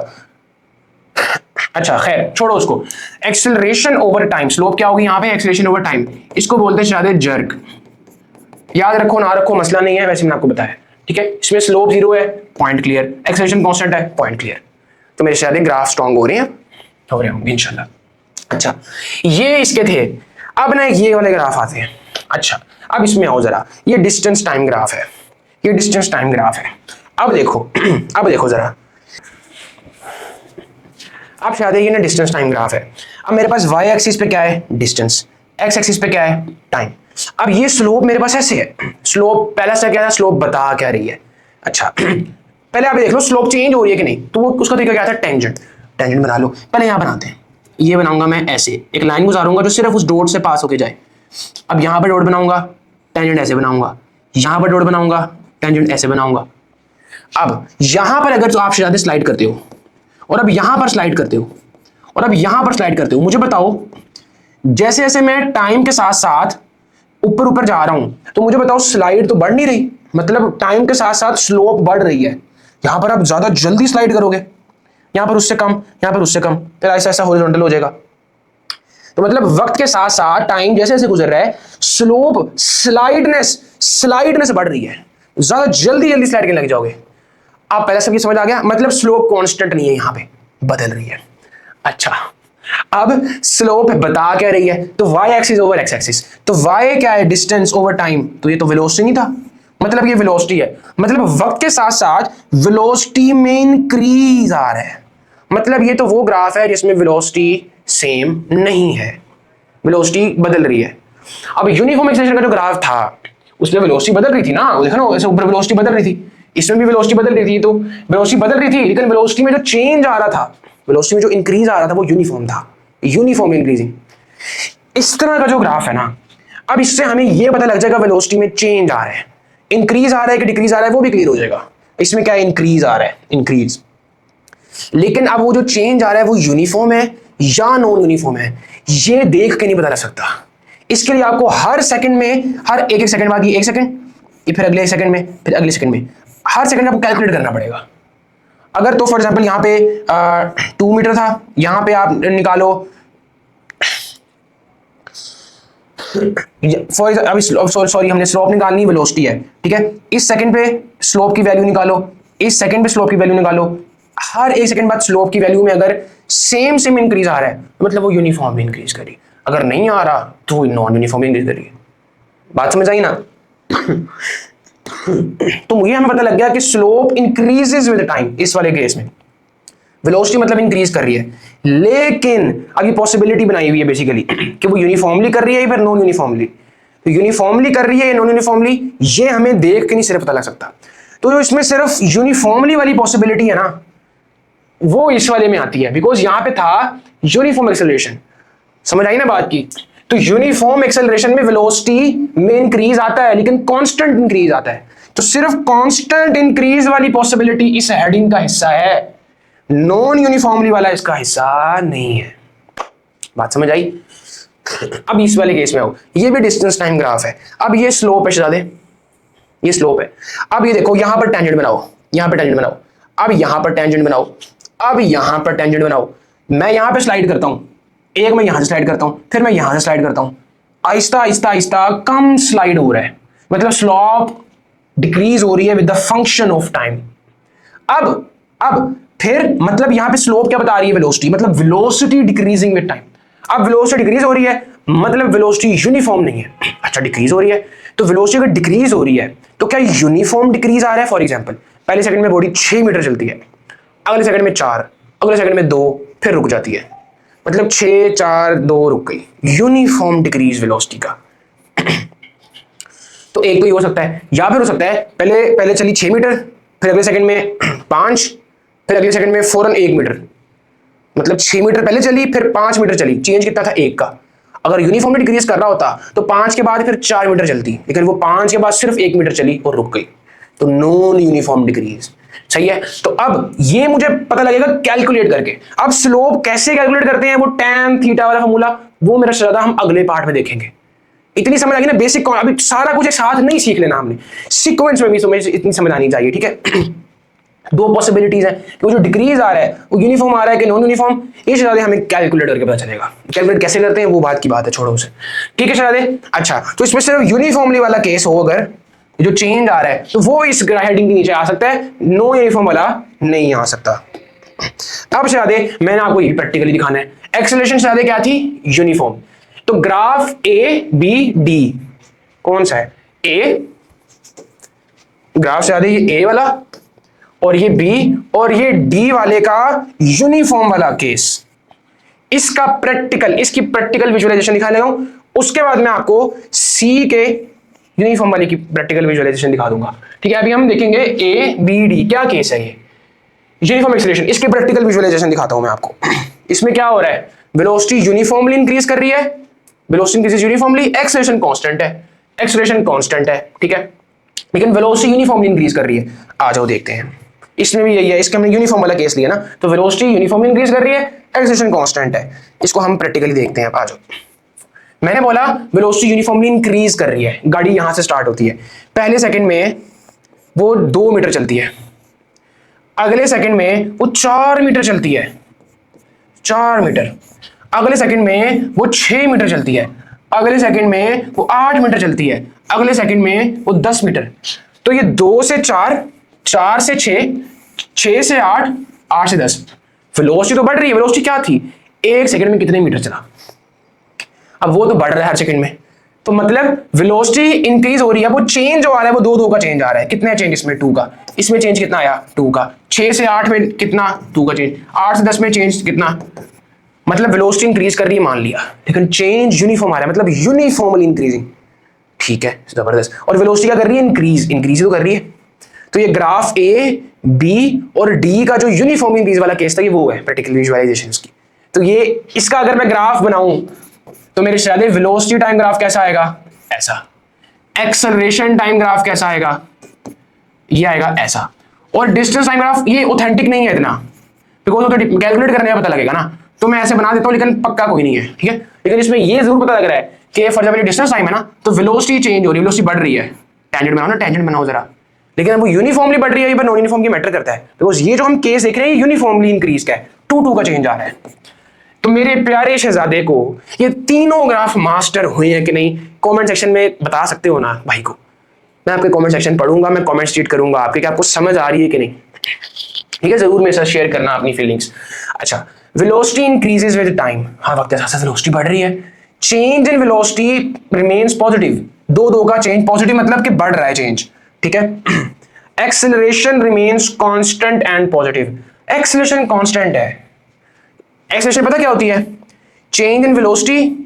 अच्छा खैर छोड़ो उसको। एक्सेलरेशन ओवर टाइम, स्लोप क्या होगी यहाँ पे, एक्सेलरेशन ओवर टाइम, इसको बोलते हैं शायद जर्क। याद रखो ना रखो मसला नहीं है, वैसे मैंने आपको बताया, ठीक है। इसमें स्लोप 0 है, पॉइंट क्लियर, एक्सेलरेशन कांस्टेंट है, पॉइंट क्लियर। तो मेरे शायद ग्राफ स्ट्रॉन्ग हो रहे होंगे इंशाल्लाह। अच्छा ये इसके थे। अब ना ये वाले ग्राफ आते हैं। अच्छा अब इसमें आओ जरा, ये डिस्टेंस टाइम ग्राफ है, ये डिस्टेंस टाइम ग्राफ है। अब देखो जरा, अब शायद ये ना डिस्टेंस टाइम ग्राफ है। अब मेरे पास वाई एक्सिस पे क्या है, डिस्टेंस, एक्स एक्सिस पे क्या है, टाइम। अब ये स्लोप मेरे पास ऐसे है, स्लोप पहला से क्या था, स्लोप बता क्या रही है। अच्छा पहले आप देख लो स्लोप चेंज हो रही है कि नहीं, तो वो उसका तरीका क्या था, टेंजेंट। टेंजेंट बना लो। पहले यहाँ बनाते हैं, ये बनाऊंगा मैं ऐसे, एक लाइन गुजारूंगा जो सिर्फ उस डॉट से पास होके जाए। अब यहाँ पर डॉट बनाऊंगा, टेंजेंट ऐसे बनाऊंगा, यहाँ पर डॉट बनाऊंगा, टेंजेंट ऐसे बनाऊंगा। अब यहाँ पर अगर तो आप शहजादे स्लाइड करते हो, और अब यहाँ पर स्लाइड करते हो, और अब यहाँ पर स्लाइड करते हो, मुझे बताओ जैसे जैसे मैं टाइम के साथ साथ ऊपर ऊपर जा रहा हूं, तो मुझे बताओ स्लाइड तो बढ़ नहीं रही, मतलब टाइम के साथ साथ स्लोप बढ़ रही है। यहां पर आप ज्यादा जल्दी स्लाइड करोगे, यहां पर उससे कम, यहां पर उससे कम, फिर ऐसा ऐसा हॉरिजॉन्टल हो जाएगा। तो मतलब वक्त के साथ साथ टाइम जैसे जैसे गुजर रहा है, स्लोप स्लाइडनेस बढ़ रही है, ज्यादा जल्दी जल्दी स्लाइड करने लग जाओगे। आप पहले सब समझ आ गया, मतलब स्लोप कांस्टेंट नहीं है, यहां पे बदल रही है। अच्छा, अब स्लोप बता क्या रही है, तो y axis over x axis, तो y क्या है, डिस्टेंस ओवर टाइम, तो ये तो वेलोसिटी नहीं था, मतलब ये वेलोसिटी है, मतलब वक्त के साथ साथ वेलोसिटी में इंक्रीज आ रहा है। मतलब ये तो वो ग्राफ है जिसमें वेलोसिटी सेम नहीं है, वेलोसिटी बदल रही है। अब यूनिफॉर्म एक्सेलरेशन का जो ग्राफ था उसमें वेलोसिटी बदल रही थी ना, देखो ना ऐसे ऊपर वेलोसिटी बदल रही थी, इसमें भी वेलोसिटी बदल रही थी, तो वेलोसिटी बदल रही थी, लेकिन वेलोसिटी में जो चेंज आ रहा था, वेलोसिटी में जो इंक्रीज आ रहा था वो यूनिफॉर्म था, यूनिफॉर्म इंक्रीजिंग। इस तरह का जो ग्राफ है ना, अब इससे हमें यह पता लग जाएगा वेलोसिटी में चेंज आ रहा है, इंक्रीज आ रहा है कि डिक्रीज आ रहा है वो भी क्लियर हो जाएगा। इसमें क्या है, इंक्रीज आ रहा है, इंक्रीज। लेकिन अब वो जो चेंज आ रहा है वो यूनिफॉर्म है या नॉन यूनिफॉर्म है, ये देख के नहीं पता लग सकता। इसके लिए आपको हर सेकंड में, हर एक एक सेकंड बाद, ये एक सेकंड, फिर अगले सेकंड में, फिर अगले सेकंड में, हर सेकंड आपको कैलकुलेट करना पड़ेगा। अगर तो फॉर एग्जांपल यहाँ पे 2 मीटर था, यहाँ पे आप निकालो सॉरी हमने स्लोप निकालनी, वेलोसिटी है, ठीक है। इस सेकंड पे स्लोप की वैल्यू निकालो, इस सेकंड पे स्लोप की वैल्यू निकालो, हर एक सेकंड बाद स्लोप की वैल्यू में अगर सेम सेम इंक्रीज आ रहा है तो मतलब वो यूनिफॉर्म इंक्रीज करी, अगर नहीं आ रहा तो वो नॉन यूनिफॉर्म इंक्रीज करी। बात समझ आई ना? तो मुझे हमें पता लग गया कि स्लोप इंक्रीजेस विद टाइम इस वाले केस में, वेलोसिटी मतलब इंक्रीज कर रही है। लेकिन अब ये पॉसिबिलिटी बनाई हुई है बेसिकली कि वो यूनिफॉर्मली कर रही है या फिर नॉन यूनिफॉर्मली। तो यूनिफॉर्मली कर रही है या नॉन यूनिफॉर्मली, ये हमें देख के नहीं सिर्फ पता लग सकता। तो जो इसमें सिर्फ यूनिफॉर्मली वाली पॉसिबिलिटी है ना, वो इस वाले में आती है, बिकॉज यहां पे था यूनिफॉर्म एक्सेलरेशन। समझ आई ना बात की? तो यूनिफॉर्म एक्सेलरेशन में वेलोसिटी में इंक्रीज आता है लेकिन कांस्टेंट इंक्रीज आता है, तो सिर्फ कांस्टेंट इंक्रीज वाली पॉसिबिलिटी इस हेडिंग का हिस्सा है, नॉन यूनिफॉर्मली वाला इसका हिस्सा नहीं है। बात समझ आई? अब इस वाले केस में आओ, ये भी डिस्टेंस टाइम ग्राफ है। अब ये स्लोप है शहजादे, ये स्लोप है। अब ये देखो यहां पर टेंजेंट बनाओ, यहां पर टेंजेंट बनाओ, अब यहां पर टेंजेंट बनाओ, अब यहां पर टेंजेंट बनाओ। मैं यहां पे स्लाइड करता हूं, एक मैं यहां से स्लाइड करता हूं, फिर मैं यहां से स्लाइड करता हूं, आहिस्ता आहिस्ता आहिस्ता कम स्लाइड हो रहा है, मतलब स्लोप डिक्रीज हो रही है with the function of time. अब फिर मतलब यहां पे स्लोप क्या बता रही है, वेलोसिटी, मतलब वेलोसिटी डिक्रीजिंग विद टाइम। अब वेलोसिटी डिक्रीज हो रही है मतलब वेलोसिटी यूनिफॉर्म नहीं है। अच्छा, डिक्रीज हो रही है, तो वेलोसिटी अगर डिक्रीज हो रही है तो क्या यूनिफॉर्म डिक्रीज आ रहा है? फॉर एग्जांपल पहले सेकंड में बॉडी 6 मीटर चलती है, अगले सेकंड में 4, अगले सेकंड में 2, फिर रुक जाती है, मतलब 6 4 2 रुक गई, यूनिफॉर्म डिक्रीज वेलोसिटी का। तो एक तो ये हो सकता है, या फिर हो सकता है पहले चली 6 मीटर, फिर अगले सेकंड में 5, फिर अगले सेकंड में फौरन 1 मीटर, मतलब 6 मीटर पहले चली फिर 5 मीटर चली, चेंज कितना था 1 का। अगर यूनिफॉर्मली डिक्रीज कर रहा होता तो 5 के बाद फिर 4 मीटर चलती, लेकिन वो 5 के बाद सिर्फ 1 मीटर चली और रुक गई, तो नॉन यूनिफॉर्म डिक्रीज। सही है? तो अब ये मुझे पता लगेगा कैलकुलेट करके। अब स्लोप कैसे कैलकुलेट करते हैं, वो tan थीटा वाला फॉर्मूला, वो मेरा श्रद्धा हम अगले पार्ट में देखेंगे। इतनी समझ आ गई ना बेसिक, अभी सारा कुछ एक साथ नहीं सीख लेना हमने, सीक्वेंस में भी समझ, इतनी समझ आनी चाहिए, ठीक है। दो पॉसिबिलिटीज है कि वो जो डिक्रीज आ रहा है वो यूनिफॉर्म आ रहा है कि नॉन यूनिफॉर्म, ये शहजादे हमें कैलकुलेट करके पता चलेगा। कैलकुलेट कैसे करते हैं वो बात की बात है, छोड़ो उसे, ठीक है शहजादे। अच्छा, तो इसमें सिर्फ यूनिफॉर्मली वाला केस हो, अगर जो चेंज आ रहा है तो वो इस हेडिंग के नीचे आ सकता है, नो यूनिफॉर्म वाला नहीं आ सकता। अब शहजादे मैंने आपको ये प्रैक्टिकली दिखाना है, एक्सेलरेशन शहजादे क्या थी, यूनिफॉर्म। तो ग्राफ ए बी डी कौन सा है, ए ग्राफ शहजादे, ये ए वाला और ये बी और ये डी वाले का यूनिफॉर्म वाला केस। इसका प्रैक्टिकल, इसकी प्रैक्टिकल विजुअलाइजेशन दिखाने लगा हूं, उसके बाद मैं आपको सी के यूनिफॉर्म वाले की प्रैक्टिकल विजुअलाइजेशन दिखा दूंगा, ठीक है। अभी हम देखेंगे ए बी डी क्या केस है, ये यूनिफॉर्म एक्सेलरेशन, इसके प्रैक्टिकल विजुअलाइजेशन दिखाता हूं मैं आपको। इसमें क्या हो रहा है, वेलोसिटी यूनिफॉर्मली इंक्रीज कर रही है, velocity increase uniformly, acceleration constant है, एक्सेलरेशन कांस्टेंट है, ठीक है, लेकिन वेलोसिटी यूनिफॉर्मली इंक्रीज कर रही है। आ जाओ देखते हैं, इसमें भी यही है, इसके हमने यूनिफॉर्म वाला केस लिया ना, तो वेलोसिटी यूनिफॉर्मली इंक्रीज कर रही है, एक्सेलरेशन कांस्टेंट है। इसको हम प्रैक्टिकली देखते हैं। आ जाओ, मैंने बोला वेलोसिटी यूनिफॉर्मली इंक्रीज कर रही है, गाड़ी यहां से स्टार्ट होती है, पहले सेकंड में वो 2 मीटर चलती है, अगले सेकंड में वो 4 मीटर चलती है, 4 मीटर, अगले सेकंड में वो 6 मीटर चलती है, अगले सेकंड में वो 8 मीटर चलती है, अगले सेकंड में वो 10 मीटर। तो ये 2 से 4, 4 से 6, 6 से 8, 8 से 10, वेलोसिटी तो बढ़ रही है। वेलोसिटी क्या थी, एक सेकंड में कितने मीटर चला, अब वो तो बढ़ रहा है हर सेकंड में, तो मतलब वेलोसिटी इंक्रीज हो रही है, वो चेंज जो आ रहा है वो 2 2 का चेंज आ रहा है। कितना चेंज इसमें, 2 का, इसमें चेंज कितना आया, 2 का, 6 से 8 में कितना, 2 का चेंज, 8 से 10 में चेंज कितना, मतलब वेलोसिटी इंक्रीज कर रही है मान लिया, लेकिन चेंज यूनिफॉर्म आ रहा है, मतलब यूनिफॉर्मली इंक्रीजिंग, ठीक है, जबरदस्त। और वेलोसिटी क्या कर रही है, इंक्रीज, इंक्रीज तो कर रही है। तो ये ग्राफ ए, बी और डी का जो यूनिफॉर्म इंक्रीज वाला केस था, ये वो है प्रैक्टिकल विजुअलाइजेशन की। तो ये इसका अगर मैं ग्राफ बनाऊं तो मेरे शायद वेलोसिटी टाइम ग्राफ कैसा आएगा, ऐसा, एक्सेलरेशन टाइम ग्राफ कैसा आएगा, ये आएगा ऐसा, और डिस्टेंस टाइम ग्राफ ये ऑथेंटिक नहीं है इतना, बिकॉज वो तो कैलकुलेट करने का पता लगेगा ना, तो मैं ऐसे बना देता हूं, लेकिन पक्का कोई नहीं है, ठीक है। लेकिन इसमें ये जरूर पता लग रहा है कि फॉर एग्जांपल डिस्टेंस टाइम है ना, तो वेलोसिटी चेंज हो रही है, वेलोसिटी बढ़ रही है, टेंजेंट बनाओ ना, टेंजेंट बनाओ जरा, लेकिन अब वो यूनिफॉर्मली बढ़ रही है, ये नॉन यूनिफॉर्म की मैटर करता है, बिकॉज ये जो हम केस देख रहे हैं यूनिफॉर्मली इंक्रीज का है, 2 2 का चेंज आ रहा है। तो मेरे प्यारे शहजादे को ये तीनों ग्राफ मास्टर हुए हैं कि नहीं, कमेंट सेक्शन में बता सकते हो ना भाई को, मैं आपके कमेंट सेक्शन पढ़ूंगा, मैं कमेंट रीड करूंगा आपके कि आपको समझ आ रही है कि नहीं, ठीक है, जरूर मेरे साथ शेयर करना अपनी फीलिंग्स। अच्छा, वेलोसिटी इंक्रीजेस विद टाइम, हाँ वक्त के साथ साथ वेलोसिटी बढ़ रही है, change in velocity remains positive, 2 2 का चेंज, पॉजिटिव मतलब कि बढ़ रहा है चेंज, ठीक है। Acceleration remains constant and positive, acceleration constant है, एक्सेलरेशन पता क्या होती है, चेंज इन वेलोसिटी,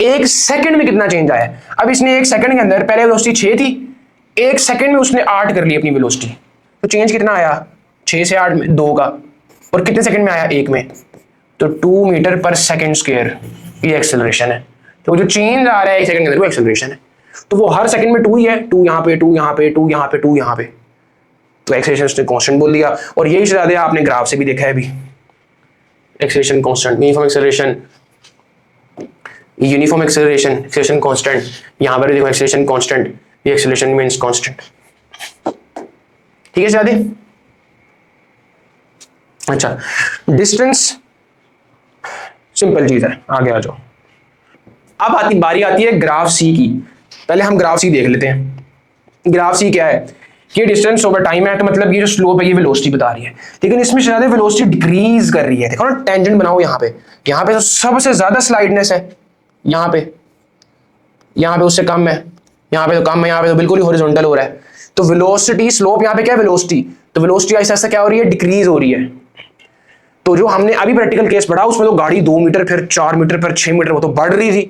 एक सेकंड में कितना चेंज आया। अब इसने एक सेकंड के अंदर, पहले वेलोसिटी 6 थी, एक सेकंड में उसने 8 कर ली अपनी वेलोसिटी, तो चेंज कितना आया, 6 से 8 में 2 का, और कितने सेकंड में आया, 1 में, तो 2 मीटर पर सेकंड स्क्वायर, ये एक्सेलरेशन है। तो जो चेंज आ रहा है एक सेकंड के अंदर वो एक्सेलरेशन है, तो वो हर सेकंड में 2 ही है, 2 यहाँ पे, 2 यहाँ पे, 2 यहाँ पे, 2 यहाँ पे, तो एक्सेलरेशन उसने कांस्टेंट बोल दिया। और यही शहजादे आपने ग्राफ से भी देखा है अभी, acceleration constant, uniform acceleration, uniform acceleration, acceleration constant, यहां पर देखो एक्सेलरेशन कांस्टेंट, ये एक्सेलरेशन मींस कांस्टेंट, ठीक है शहजादे। अच्छा, डिस्टेंस सिंपल चीज है, आगे आ जाओ। अब बारी आती है ग्राफ सी की, पहले हम ग्राफ सी देख लेते हैं। ग्राफ सी क्या है, ये डिस्टेंस ओवर टाइम है, तो मतलब ये जो स्लोप है ये वेलोसिटी बता रही है, लेकिन इसमें शायद वेलोसिटी डिक्रीज कर रही है। देखो ना, टेंजेंट बनाओ यहाँ पे तो सबसे ज्यादा स्लाइडनेस है, यहाँ पे उससे कम है, यहाँ पे तो कम है, यहाँ पे तो बिल्कुल ही हॉरिजॉन्टल हो रहा है। तो वेलोसिटी, स्लोप यहाँ पे क्या है, वेलोसिटी, तो वेलोसिटी ऐसा ऐसा क्या हो रही है, डिक्रीज हो रही है। तो जो हमने अभी प्रैक्टिकल केस पढ़ा उसमें तो गाड़ी 2 मीटर, फिर 4 मीटर, फिर 6 मीटर, वो तो बढ़ रही थी,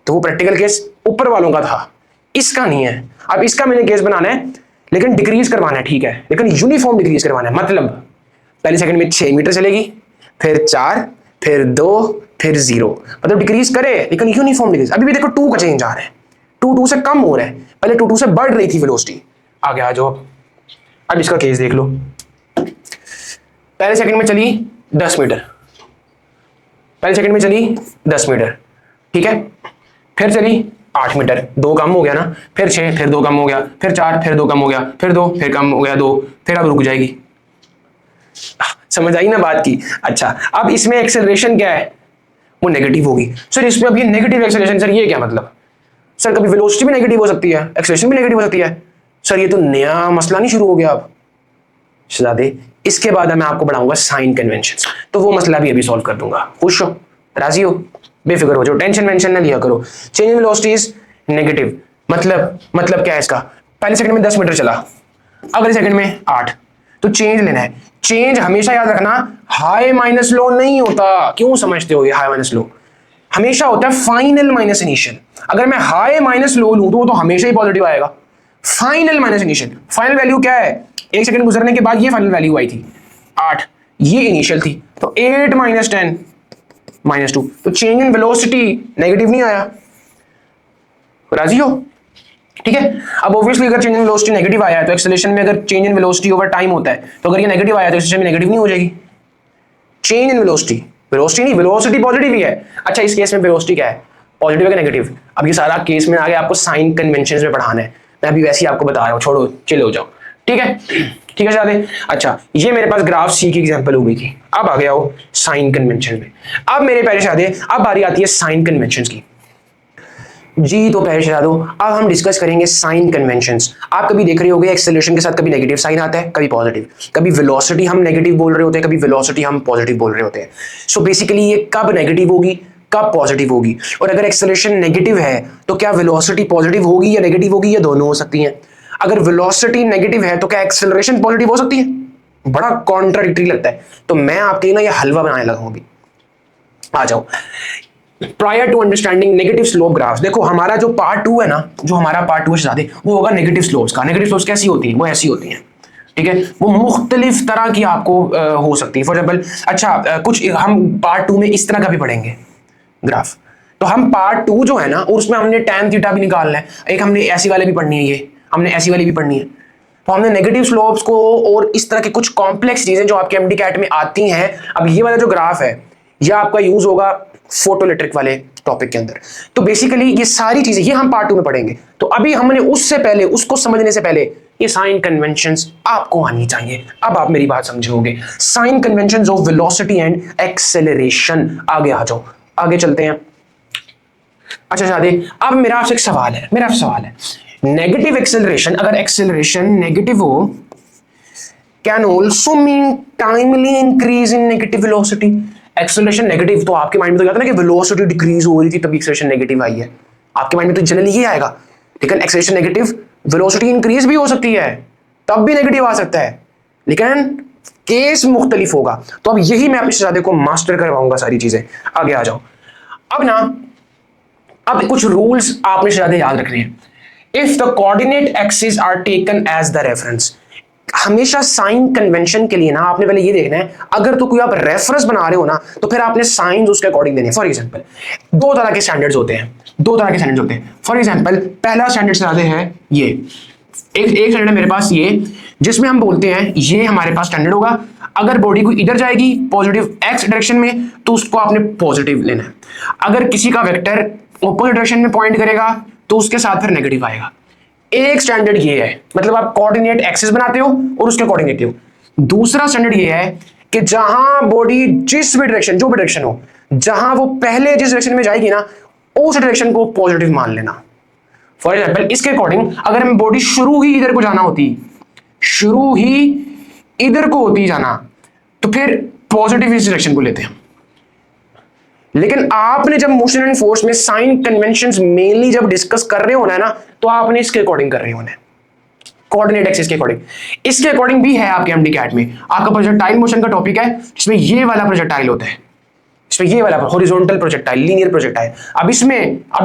तो वो प्रैक्टिकल केस ऊपर वालों का था, इसका नहीं है। अब इसका मैंने केस बनाना है, लेकिन डिक्रीज करवाना है, ठीक है, लेकिन यूनिफॉर्म डिक्रीज करवाना है, मतलब पहले सेकंड में 6 मीटर चलेगी, फिर 4, फिर 2, फिर 0, मतलब डिक्रीज करे लेकिन यूनिफॉर्म डिक्रीज। अभी भी देखो 2 का चेंज आ रहा है, 2 2 से कम हो रहा है, पहले 2 2 से बढ़ रही थी वेलोसिटी। आगे आ जाओ, अब इसका केस देख लो, पहले सेकंड में चली 10 मीटर, पहले सेकंड में चली 10 मीटर, ठीक है, फिर चली 8 मीटर, 2 कम हो गया ना, फिर 6, फिर 2 कम हो गया, फिर 4, फिर 2 कम हो गया, फिर 2, फिर कम हो गया 2, फिर अब रुक जाएगी। समझ आई ना बात की। अच्छा, अब इसमें एक्सेलरेशन क्या है, वो नेगेटिव होगी। सर इसमें अब ये नेगेटिव एक्सेलरेशन, सर ये क्या मतलब, सर कभी वेलोसिटी भी नेगेटिव हो सकती है, एक्सेलरेशन भी नेगेटिव हो सकती है, सर ये तो नया मसला नहीं शुरू हो गया अब शहजादे। इसके बाद मैं आपको बढ़ाऊंगा साइन कन्वेंशन, तो वो मसला भी अभी सॉल्व कर दूंगा। खुश हो, राजी हो, बेफिक्र हो जाओ, टेंशन वेंशन ना लिया करो। Change in velocity is negative, मतलब क्या है इसका, पहले सेकंड में 10 मीटर चला, अगले सेकंड में 8, तो चेंज लेना है। चेंज हमेशा याद रखना हाई माइनस लो नहीं होता, क्यों समझते हो ये हाई माइनस लो, हमेशा होता है फाइनल माइनस इनिशियल। अगर मैं हाई माइनस लो लूं तो वो तो हमेशा ही पॉजिटिव आएगा। Final minus initial, final value क्या है, 1 सेकंड गुजरने के बाद ये फाइनल वैल्यू आई थी, 8, ये इनिशियल थी, तो 8 - 10 -2, तो चेंज इन वेलोसिटी नेगेटिव नहीं आया। राजी हो? ठीक है। अब ऑब्वियसली अगर चेंज इन वेलोसिटी नेगेटिव आया है तो एक्सेलरेशन में अगर change in velocity over time होता है तो अगर ये नेगेटिव आया तो एक्सेलरेशन में नेगेटिव नहीं हो जाएगी। चेंज इन वेलोसिटी, वेलोसिटी नहीं, वेलोसिटी पॉजिटिव ही है। अच्छा, इस केस में वेलोसिटी क्या है, पॉजिटिव है कि नेगेटिव? अब ये सारा केस में आगे आपको साइन कन्वेंशन में पढ़ाना है, मैं अभी वैसे ही आपको बता रहा हूँ, छोड़ो चिल हो जाओ। ठीक है, ठीक है सादे। अच्छा, ये मेरे पास ग्राफ सी की एग्जांपल हो गई थी, अब आ गया हो साइन कन्वेंशन में। अब मेरे पहले सादे, अब बारी आती है साइन कन्वेंशन की जी। तो पहले चला दो, अब हम डिस्कस करेंगे साइन कन्वेंशंस। आप कभी देख रहे होंगे एक्सेलरेशन के साथ कभी नेगेटिव साइन आता है, कभी पॉजिटिव, कभी वेलोसिटी हम नेगेटिव बोल रहे होते हैं, कभी वेलोसिटी हम पॉजिटिव बोल रहे होते हैं। सो बेसिकली ये कब नेगेटिव होगी, कब पॉजिटिव होगी, और अगर एक्सेलरेशन नेगेटिव है तो क्या वेलोसिटी पॉजिटिव होगी या नेगेटिव होगी, या दोनों हो सकती हैं? अगर वेलोसिटी नेगेटिव है तो क्या एक्सेलरेशन पॉजिटिव हो सकती है? बड़ा कॉन्ट्राडिक्टरी लगता है, तो मैं आपके ना ये हलवा बनाने लगा हूं अभी। आ जाओ, prior to understanding negative slope graphs. देखो हमारा जो पार्ट 2 है ना, जो हमारा पार्ट 2 है ज़्यादा, वो होगा नेगेटिव स्लोप्स का। नेगेटिव स्लोप्स कैसी होती है? वो ऐसी होती हैं, ठीक है, वो मुख्तलिफ तरह की आपको हो सकती है। फॉर एग्जाम्पल, अच्छा कुछ हम पार्ट 2 में इस तरह का भी पढ़ेंगे ग्राफ। तो हम पार्ट 2 जो है ना, उसमें हमने टैन थीटा भी निकालना है, एक हमने ऐसी वाले भी पढ़नी है, ये हमने ऐसी वाली भी पढ़नी है। तो हमने नेगेटिव स्लोप्स को और इस तरह की कुछ कॉम्प्लेक्स चीजें जो आपके एमडी कैट में आती हैं। अब ये वाला जो ग्राफ है यह आपका यूज होगा फोटोइलेक्ट्रिक वाले टॉपिक के अंदर। तो बेसिकली ये सारी चीजें ये हम पार्ट 2 में पढ़ेंगे। तो अभी हमने उससे पहले, उसको समझने से पहले ये साइन कन्वेंशंस आपको आनी चाहिए। अब आप मेरी बात समझोगे, sign conventions of velocity and acceleration. आगे आ जाओ, आगे चलते हैं। अच्छा शादी, अब मेरा आपसे एक सवाल है, मेरा सवाल है, नेगेटिव एक्सेलरेशन, अगर एक्सेलरेशन नेगेटिव हो, can also mean timely increase in negative velocity. Acceleration negative, तो आपके माइंड में तो क्या था ना कि वेलोसिटी डिक्रीज हो रही थी तभी एक्सेलरेशन नेगेटिव आई है, आपके माइंड में तो जनरली ये आएगा। लेकिन एक्सेलरेशन नेगेटिव, वेलोसिटी इंक्रीज भी हो सकती है, तब भी नेगेटिव आ सकता है, लेकिन केस मुख्तलिफ होगा। तो अब यही मैं अपने शहजादे को मास्टर करवाऊंगा सारी चीजें। आगे आ जाओ। अब ना, अब कुछ रूल्स आपने शहजादे याद रखने हैं। If the coordinate axis are taken as the reference, हमेशा साइन कन्वेंशन के लिए ना आपने पहले ये देखना है, अगर तो कोई आप रेफरेंस बना रहे हो ना, तो फिर आपने साइंस उसके अकॉर्डिंग देने। फॉर एग्जांपल, दो तरह के स्टैंडर्ड्स होते हैं, दो तरह के स्टैंडर्ड्स होते हैं। फॉर एग्जांपल, पहला स्टैंडर्ड से है ये, एक स्टैंडर्ड है मेरे पास ये, जिसमें हम बोलते हैं ये हमारे पास स्टैंडर्ड होगा, अगर बॉडी को इधर जाएगी पॉजिटिव एक्स डायरेक्शन में तो उसको आपने पॉजिटिव लेना है, अगर किसी का वेक्टर अपोजिट डायरेक्शन में पॉइंट करेगा तो उसके साथ फिर नेगेटिव आएगा। एक स्टैंडर्ड ये है, मतलब आप कोऑर्डिनेट एक्सिस बनाते हो और उसके अकॉर्डिंग लेते हो। दूसरा स्टैंडर्ड ये है कि जहां बॉडी जिस भी डायरेक्शन, जो भी डायरेक्शन हो, जहां वो पहले जिस डायरेक्शन में जाएगी ना, उस डायरेक्शन को पॉजिटिव मान लेना। फॉर एग्जाम्पल, इसके अकॉर्डिंग अगर हम बॉडी शुरू ही इधर को जाना होती, शुरू ही इधर को होती जाना, तो फिर पॉजिटिव इस डायरेक्शन को लेते हैं। लेकिन आपने जब मोशन एंड फोर्स में साइन कन्वेंशंस मेनली जब डिस्कस कर रहे होना है ना, तो आपने इसके अकॉर्डिंग कर रहे होना है, कोऑर्डिनेट एक्सिस के अकॉर्डिंग। इसके अकॉर्डिंग भी है आपके एमडी कैट में, आपका प्रोजेक्टाइल मोशन का टॉपिक है, जिसमें ये वाला प्रोजेक्टाइल होता है, इसमें ये वाला हॉरिजॉन्टल प्रोजेक्टाइल, लीनियर प्रोजेक्टाइल। अब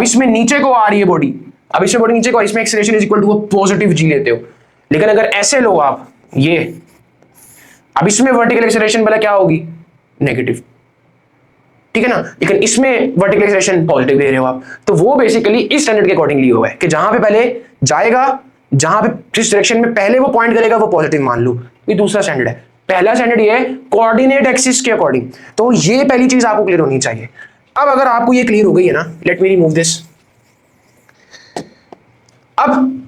इसमें नीचे को आ रही है बॉडी, अब इसमें बॉडी नीचे को, इसमें acceleration is equal to positive G लेते हो। लेकिन अगर ऐसे लो आप ये, अब इसमें वर्टिकल एक्सेलरेशन वाला क्या होगी, नेगेटिव, ठीक है ना। लेकिन इसमें वर्टिकल एक्सेलरेशन पॉजिटिव ले रहे हो आप, तो वो बेसिकली इस स्टैंडर्ड के अकॉर्डिंग लिया हुआ है कि जहां पे पहले जाएगा, जहां पे जिस डायरेक्शन में पहले वो पॉइंट करेगा वो पॉजिटिव मान लो। ये दूसरा स्टैंडर्ड है। पहला स्टैंडर्ड ये है कोऑर्डिनेट एक्सिस के अकॉर्डिंग। तो ये पहली चीज आपको क्लियर होनी चाहिए। अब अगर आपको ये क्लियर हो गई है ना, लेट मी रिमूव दिस। अब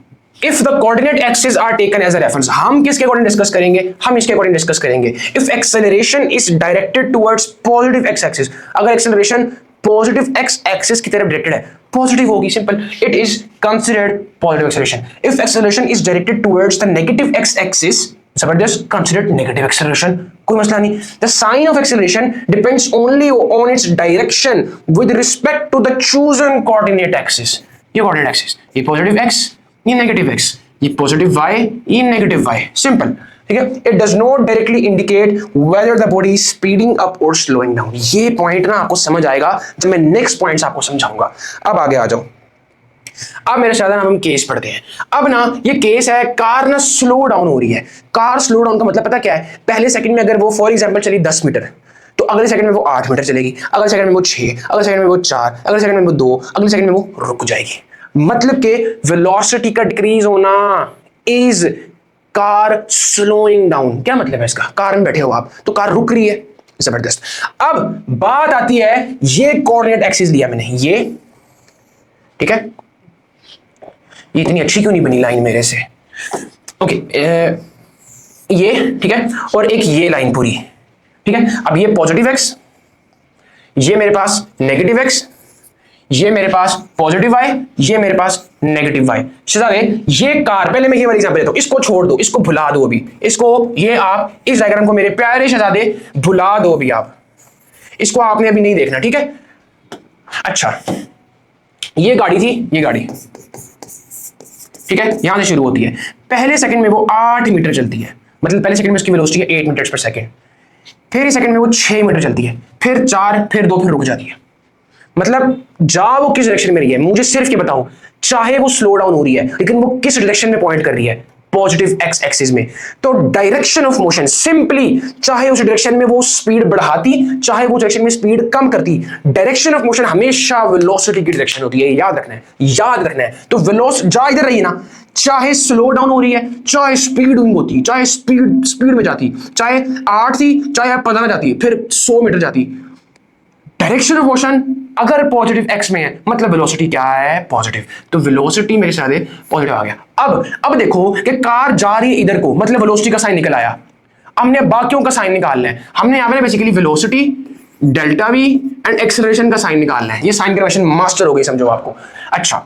if the coordinate axis are taken as a reference, हम किसके अकॉर्डिंग डिस्कस करेंगे, हम इसके अकॉर्डिंग डिस्कस करेंगे। If acceleration is directed towards positive x axis, अगर एक्सेलरेशन पॉजिटिव एक्स एक्सिस की तरफ डायरेक्टेड है, पॉजिटिव होगी, simple, it is considered positive acceleration. If acceleration is directed towards the negative x axis, जबरदस्त, considered negative acceleration, कोई मसला नहीं। The sign of acceleration depends only on its direction with respect to the chosen coordinate axis. ये coordinate axis, ये positive x, ये negative x, ये positive y, ये negative y, simple, ठीक है। It does not directly indicate whether the body is speeding up और slowing down. ये point ना आपको समझ आएगा जब मैं नेक्स्ट पॉइंट्स आपको समझाऊंगा। अब आगे आ जाओ। अब मेरे साथ हम केस पढ़ते हैं। अब ना ये केस है, कार ना स्लो डाउन हो रही है। कार स्लो डाउन का मतलब पता क्या है? पहले सेकंड में अगर वो फॉर एग्जांपल चली 10 मीटर, तो अगले सेकंड में वो 8 मीटर चलेगी, अगले सेकंड में वो 6, अगले सेकंड में वो 4, अगले सेकंड में वो 2, अगले सेकंड में वो रुक जाएगी। मतलब कि वेलोसिटी का डिक्रीज होना इज कार स्लोइंग डाउन। क्या मतलब है इसका? कार में बैठे हो आप तो कार रुक रही है। जबरदस्त। अब बात आती है, ये कोऑर्डिनेट एक्सिस दिया मैंने, ये ठीक है, ये इतनी अच्छी क्यों नहीं बनी लाइन मेरे से? ओके, ये ठीक है, और एक ये लाइन पूरी ठीक है। अब ये पॉजिटिव एक्स, ये मेरे पास नेगेटिव एक्स, ये मेरे पास पॉजिटिव वाई, ये मेरे पास नेगेटिव वाई। शहजादे ये कार, पहले मैं ये वाली एग्जांपल देता हूं, इसको छोड़ दो, इसको भुला दो अभी, इसको ये आप इस डायग्राम को मेरे प्यारे शहजादे भुला दो अभी, आप इसको आपने अभी नहीं देखना ठीक है। अच्छा, ये गाड़ी थी, ये गाड़ी ठीक है, यहां से शुरू होती है, पहले सेकंड में वो 8 मीटर चलती है, मतलब पहले सेकंड में उसकी वेलोसिटी है 8 मीटर पर सेकंड, फिर सेकंड में वो 6 मीटर चलती है, फिर 4, फिर 2, फिर रुक जाती है। मतलब जा वो किस डायरेक्शन में रही है, मुझे सिर्फ ये बताओ, चाहे वो स्लो डाउन हो रही है लेकिन वो किस डायरेक्शन में पॉइंट कर रही है? पॉजिटिव एक्स एक्सिस में। तो डायरेक्शन ऑफ मोशन सिंपली, चाहे उस डायरेक्शन में वो स्पीड बढ़ाती, चाहे वो डायरेक्शन में स्पीड कम करती, डायरेक्शन ऑफ मोशन हमेशा वेलोसिटी की डायरेक्शन होती है। याद रखना है, याद रखना है। तो वेलोसिटी जा इधर रही है ना, चाहे स्लो डाउन हो रही है, चाहे स्पीड होती, चाहे स्पीड में जाती, चाहे 8 थी, चाहे 15 जाती, फिर 100 मीटर जाती, डायरेक्शन ऑफ मोशन अगर पॉजिटिव एक्स में है मतलब वेलोसिटी क्या है? पॉजिटिव। तो वेलोसिटी मेरे साथ पॉजिटिव आ गया। अब देखो कि कार जा रही है इधर को, मतलब वेलोसिटी का साइन निकल आया। हमने बाकियों का साइन निकालना है, हमने यहाँ पे basically velocity, delta we and acceleration का साइन निकालना है। ये साइन कन्वर्शन मास्टर हो गई समझो आपको। अच्छा,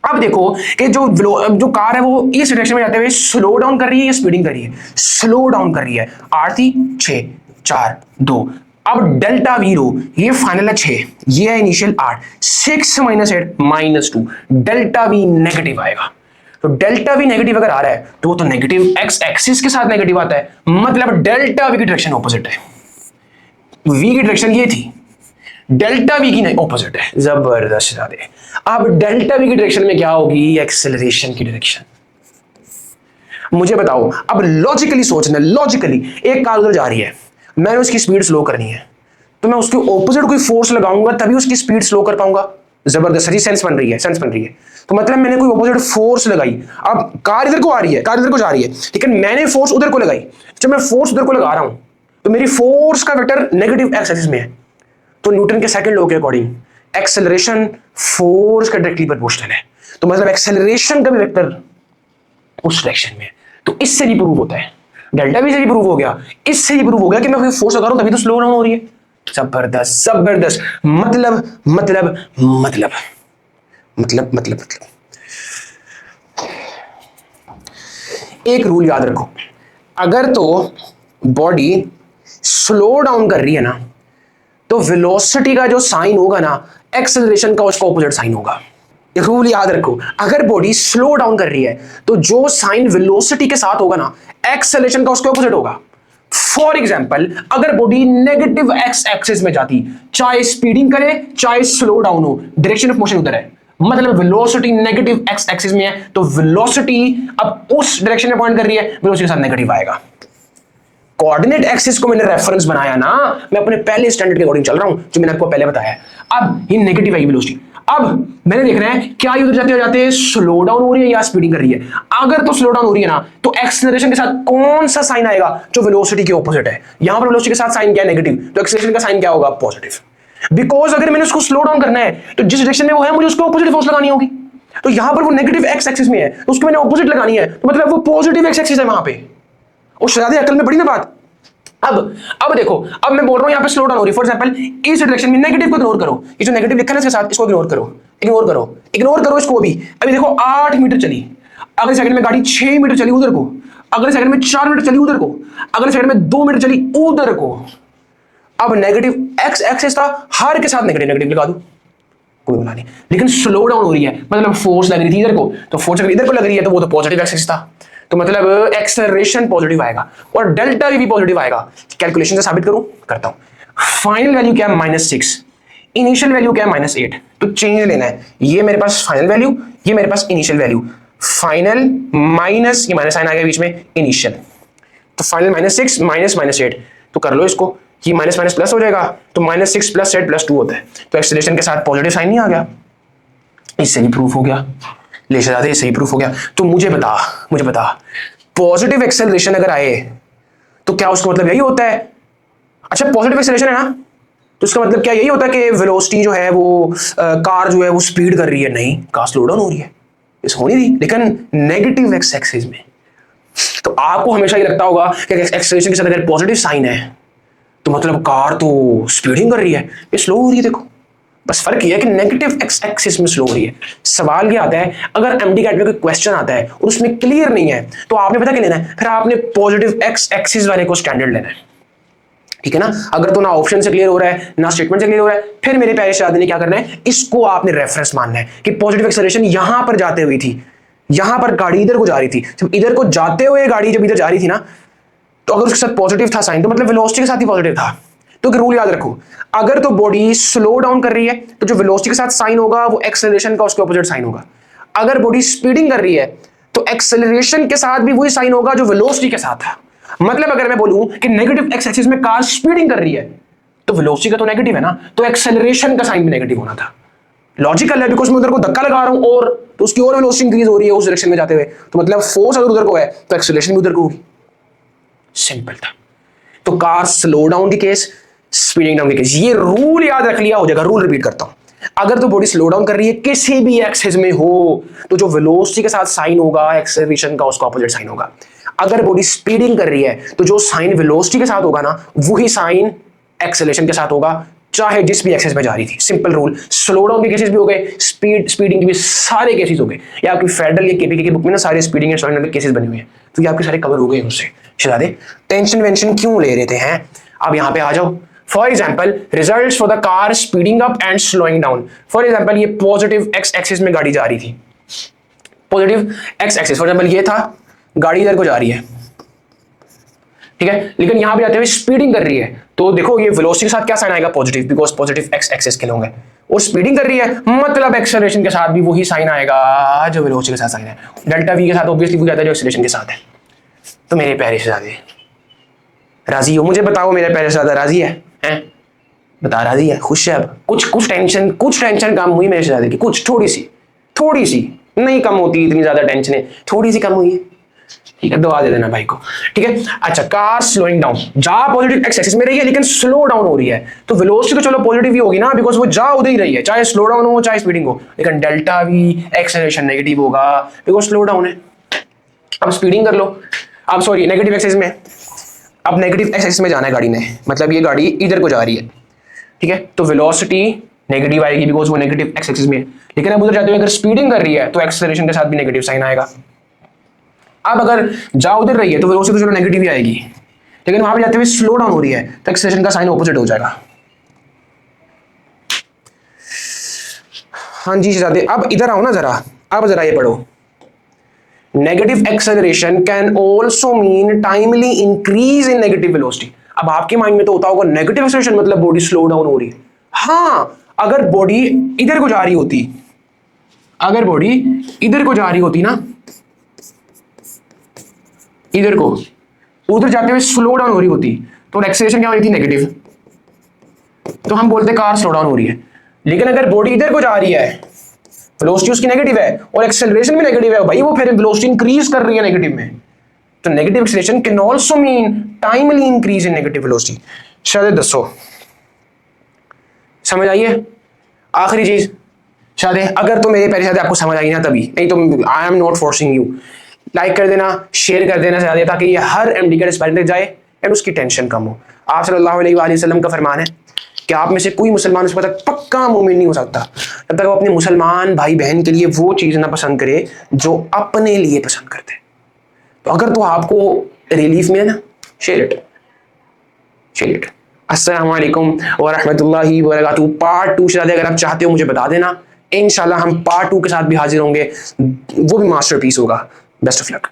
अब देखो कि जो कार है वो इस डायरेक्शन में जाते हुए स्लो डाउन कर रही है या स्पीडिंग कर रही है? स्लो डाउन कर रही है। 8 थी, 6, 4, 2। अब डेल्टा वी रो, ये फाइनल है 6, ये है initial 8, 6 minus 8 -2, delta we negative आएगा। तो डेल्टा वी नेगेटिव अगर आ रहा है तो वो तो नेगेटिव एक्स एक्सिस के साथ नेगेटिव आता है, मतलब डेल्टा वी की डायरेक्शन ऑपोजिट है। वी की डायरेक्शन ये थी, डेल्टा वी की ऑपोजिट है। जबरदस्त ज़्यादा। अब डेल्टा वी की डायरेक्शन में क्या होगी? एक्सेलरेशन की डायरेक्शन। मुझे बताओ, अब लॉजिकली सोचना, लॉजिकली एक कार उधर जा रही है, मैंने उसकी स्पीड स्लो करनी है, तो मैं उसके ऑपोजिट कोई फोर्स लगाऊंगा तभी उसकी स्पीड स्लो कर पाऊंगा। जबरदस्त सही, सेंस बन रही है, सेंस बन रही है। तो मतलब मैंने कोई ऑपोजिट फोर्स लगाई, अब कार इधर को आ रही है, कार इधर को जा रही है, लेकिन मैंने फोर्स उधर को लगाई। जब मैं फोर्स उधर को लगा रहा हूं तो मेरी फोर्स का वेक्टर नेगेटिव एक्स एक्सिस में है, तो न्यूटन के सेकंड लॉ के अकॉर्डिंग एक्सेलरेशन फोर्स का डायरेक्टली प्रोपोर्शनल है। तो मतलब एक्सेलरेशन का भी वेक्टर उस डायरेक्शन में है। तो इससे भी प्रूव होता है, डेल्टा वी से भी प्रूव हो गया, इससे भी प्रूव हो गया कि मैं फोर्स लगा रहा हूं तभी तो स्लो डाउन हो रही है। जबरदस्त जबरदस्त। मतलब मतलब मतलब मतलब मतलब मतलब एक रूल याद रखो, अगर तो बॉडी स्लो डाउन कर रही है ना तो वेलोसिटी का जो साइन होगा ना, एक्सेलरेशन का उसका ऑपोजिट साइन होगा। रूल याद रखो, अगर बॉडी स्लो डाउन कर रही है तो जो साइन वेलोसिटी के साथ होगा ना, एक्सेलरेशन का उसके ऑपोजिट होगा। फॉर एग्जांपल, अगर बॉडी नेगेटिव एक्स एक्सिस में जाती, चाहे स्पीडिंग करे चाहे स्लो डाउन हो, डायरेक्शन ऑफ मोशन उधर है, मतलब वेलोसिटी नेगेटिव एक्स एक्सिस में है, तो वेलोसिटी अब उस डायरेक्शन में पॉइंट कर रही है, वेलोसिटी के साथ नेगेटिव आएगा। कोऑर्डिनेट एक्सिस को मैंने रेफरेंस बनाया ना, मैं अपने पहले स्टैंडर्ड के अकॉर्डिंग चल रहा हूं जो मैंने आपको पहले बताया। अब ये नेगेटिव आएगी वेलोसिटी, अब मैंने देखना है क्या ये उधर जाते स्लो डाउन हो रही है या स्पीडिंग कर रही है। अगर तो स्लो डाउन हो रही है ना, तो एक्सेलरेशन के साथ कौन सा साइन आएगा जो वेलोसिटी के ऑपोजिट है? यहां पर वेलोसिटी के साथ साइन क्या है? नेगेटिव, तो एक्सेलरेशन का साइन क्या होगा? पॉजिटिव। बिकॉज अगर मैंने उसको स्लो डाउन करना है तो जिस डायरेक्शन में वो है मुझे उसको ऑपोजिट फोर्स लगानी होगी। तो यहां पर वो नेगेटिव एक्स एक्सिस में है तो उसको मैंने ऑपोजिट लगानी है, तो मतलब वो पॉजिटिव एक्स एक्सिस है वहां पे। और शरादे अकल में पड़ी ना बात। अब देखो, अब मैं बोल रहा हूं यहां पे स्लो डाउन हो रही है, फॉर एग्जांपल इस डायरेक्शन में नेगेटिव को इग्नोर करो, ये जो नेगेटिव लिखा है ना इसके साथ, इसको इग्नोर करो, इग्नोर करो, इग्नोर करो इसको। अभी देखो 8 मीटर चली, अगले सेकंड में गाड़ी 6 मीटर चली उधर को, अगले सेकंड में 4 मीटर चली उधर को, अगले सेकंड में 2 मीटर चली उधर को। अब नेगेटिव एक्स एक्सिस था, हर के साथ नेगेटिव नेगेटिव लगा दो, कोई बना नहीं। लेकिन स्लो डाउन हो रही है मतलब फोर्स लग रही थी इधर को, तो फोर्स अगर इधर को लग रही है तो वो तो पॉजिटिव एक्सिस था, तो मतलब एक्सेलरेशन पॉजिटिव आएगा और डेल्टा भी पॉजिटिव आएगा। कैलकुलेशन से साबित करूं, करता हूं। फाइनल वैल्यू क्या है? -6 इनिशियल वैल्यू क्या है -8, तो चेंज लेना है, ये मेरे पास फाइनल वैल्यू, ये मेरे पास इनिशियल वैल्यू, फाइनल माइनस ये माइनस साइन आ गया बीच में इनिशियल, तो फाइनल -6 -8, तो कर लो इसको, ये माइनस माइनस प्लस हो जाएगा, तो -6 + 8 + 2 होता है, तो एक्सेलरेशन के साथ पॉजिटिव साइन नहीं आ गया, इससे भी प्रूफ हो गया, ले शहजादे इससे ही प्रूफ हो गया। तो मुझे बता पॉजिटिव एक्सेलरेशन अगर आए तो क्या उसका मतलब यही होता है, अच्छा पॉजिटिव एक्सेलरेशन है ना, तो उसका मतलब क्या यही होता है कि वेलोसिटी जो है वो कार जो है वो स्पीड कर रही है? नहीं, कार स्लो डाउन हो रही है, इस हो नहीं रही, लेकिन नेगेटिव एक्स एक्सिस में। तो आपको हमेशा ये लगता होगा कि एक्सेलरेशन के साथ अगर पॉजिटिव साइन है तो मतलब कार तो स्पीडिंग कर रही है, ये स्लो हो रही है। देखो बस फर्क ये है कि नेगेटिव एक्स एक्सिस में स्लो हो रही है। सवाल ये आता है, अगर एमडी कैट में कोई क्वेश्चन आता है और उसमें क्लियर नहीं है तो आपने पता क्या लेना है, फिर आपने पॉजिटिव एक्स एक्सिस वाले को स्टैंडर्ड लेना है, ठीक है ना। अगर तो ना ऑप्शन से क्लियर हो रहा है ना स्टेटमेंट से क्लियर हो रहा है, फिर मेरे प्यारे शहजादे ने क्या करना है, इसको आपने रेफरेंस मानना है कि पॉजिटिव एक्सेलरेशन यहां पर जाते हुई थी, यहां पर गाड़ी इधर को जा रही थी, जब इधर को जाते हुए गाड़ी जब इधर जा रही थी ना, तो अगर उसके साथ पॉजिटिव था साइन, तो मतलब वेलोसिटी के साथ ही पॉजिटिव था। तो रूल याद रखो, अगर तो बॉडी स्लो डाउन कर रही है तो जो वेलोसिटी के साथ साइन होगा वो एक्सेलरेशन का उसके ऑपोजिट साइन होगा। अगर बॉडी स्पीडिंग कर रही है तो एक्सेलरेशन के साथ भी वही साइन होगा जो वेलोसिटी के साथ था। मतलब अगर मैं बोलूं कि नेगेटिव एक्स एक्सिस में कार स्पीडिंग कर रही है तो वेलोसिटी का तो नेगेटिव है ना, तो एक्सेलरेशन का साइन भी नेगेटिव होना था। लॉजिकल है, बिकॉज मैं उधर को धक्का लगा रहा हूं और तो उसकी और वेलोसिटी इंक्रीज हो रही है उस डायरेक्शन में जाते हुए, तो मतलब फोर्स अगर उधर को है तो एक्सेलरेशन भी उधर को होगी। सिंपल था। तो कार स्लो डाउन की केस, स्पीडिंग डाउन की केस, ये रूल याद रख लिया हो जाएगा। रूल रिपीट करता हूं, अगर तो बॉडी स्लो डाउन कर रही है किसी भी एक्सिस में हो तो जो वेलोसिटी के साथ साइन होगा एक्सेलरेशन का उसका ऑपोजिट साइन होगा। अगर बॉडी स्पीडिंग कर रही है तो जो साइन वेलोसिटी के साथ होगा ना वही साइन एक्सेलरेशन के साथ होगा, चाहे जिस भी एक्सेस में जा रही थी। Simple rule. स्लो डाउन के केसेस भी हो गए, स्पीडिंग के भी सारे केसेस हो गए। या आपकी फेडरल या केपीके की बुक में ना सारे स्पीडिंग एंड स्लो डाउन के केसेस बने हुए हैं, तो ये आपके सारे कवर हो गए उससे। शहजादे टेंशन वेंशन क्यों ले रहे थे हैं, अब यहां पे आ जाओ। For example results for the car speeding up and slowing down. For example ये पॉजिटिव एक्स एक्सिस में गाड़ी जा रही थी, positive x axis, for example ये था, गाड़ी इधर को जा रही है, ठीक है, लेकिन यहां पे जाते हुए स्पीडिंग कर रही है, तो देखो ये वेलोसिटी के साथ क्या साइन आएगा, positive, because positive x axis के लोग हैं, और स्पीडिंग कर रही है मतलब एक्सेलरेशन के साथ भी वही साइन आएगा जो वेलोसिटी के साथ साइन है। डेल्टा वी के साथ ऑब्वियसली वो जाता है जो एक्सेलरेशन के साथ है। तो मेरे प्यारे शहजादे राजी हो? मुझे बताओ मेरे प्यारे शहजादा राजी है? हैं? बता राजी है, खुश है? अब कुछ टेंशन कम हुई मेरे शहजादे की, कुछ थोड़ी सी नहीं कम होती, इतनी ज्यादा टेंशन है, थोड़ी सी कम हुई है, ठीक है, दुआ दे देना भाई को, ठीक है। अच्छा, कार स्लोइंग डाउन, जा पॉजिटिव एक्स एक्सिस में रही है लेकिन स्लो डाउन हो रही है, तो वेलोसिटी तो चलो पॉजिटिव ही होगी ना, बिकॉज वो जा उधर ही रही है, चाहे स्लो डाउन हो चाहे स्पीडिंग हो, लेकिन डेल्टा वी एक्सेलरेशन नेगेटिव होगा बिकॉज स्लो डाउन है। अब स्पीडिंग कर लो, अब सॉरी नेगेटिव एक्सिस में, अब नेगेटिव एक्सिस में जाना है गाड़ी ने, मतलब ये गाड़ी इधर को जा रही है, ठीक है, तो वेलोसिटी नेगेटिव आएगी बिकॉज वो नेगेटिव एक्स एक्सिस में है, लेकिन अब उधर जाते हुए अगर स्पीडिंग कर रही है तो एक्सेलरेशन के साथ भी नेगेटिव साइन आएगा। अब अगर जा उधर रही है तो वेलोसिटी तो चलो नेगेटिव ही आएगी, लेकिन वहां पे जाते हुए स्लो डाउन हो रही है तो एक्सेलरेशन का साइन ऑपोजिट हो जाएगा। हाँ जी शहजादे, अब इधर आओ ना जरा, अब जरा ये पढ़ो, negative acceleration can also mean timely increase in negative velocity. अब आपके माइंड में तो होता होगा नेगेटिव एक्सेलरेशन मतलब बॉडी स्लो डाउन हो रही है। हाँ, अगर बॉडी इधर को जा रही होती, अगर बॉडी इधर को जा रही होती ना, इधर को, उधर जाते हुए स्लो डाउन हो रही होती, तो एक्सेलरेशन क्या हो रही थी, नेगेटिव, तो हम बोलते कार स्लो डाउन हो रही है। लेकिन अगर बॉडी इधर को जा रही है, वेलोसिटी उसकी नेगेटिव है और एक्सेलरेशन भी नेगेटिव है भाई, वो फिर वेलोसिटी इंक्रीज कर रही है नेगेटिव में, तो negative acceleration can also mean timely increase in negative velocity. शायद दसो समझ आई है? आखिरी चीज शायद, अगर तो मेरे प्यारे शायद आपको समझ आई ना तभी, नहीं तो I am not forcing you. Like कर देना, शेयर कर देना शायद, ताकि ये हर एमडी का एस्पायरेंट तक जाए एंड उसकी टेंशन कम हो। आप सल्लल्लाहु अलैहि वसल्लम का फरमान है कि आप में से कोई मुसलमान उस वक्त पक्का मोमिन नहीं हो सकता जब तक वो अपने मुसलमान भाई बहन के लिए वो चीज़ ना पसंद करे जो अपने लिए पसंद करते हैं। तो अगर तो आपको रिलीफ में है ना, शेयर इट। अस्सलाम वालेकुम व रहमतुल्लाहि व बरकातहू। पार्ट 2 शायद अगर आप चाहते हो मुझे बता देना, इंशाल्लाह हम पार्ट 2 के साथ भी हाजिर होंगे, वो भी मास्टरपीस होगा। Best of luck.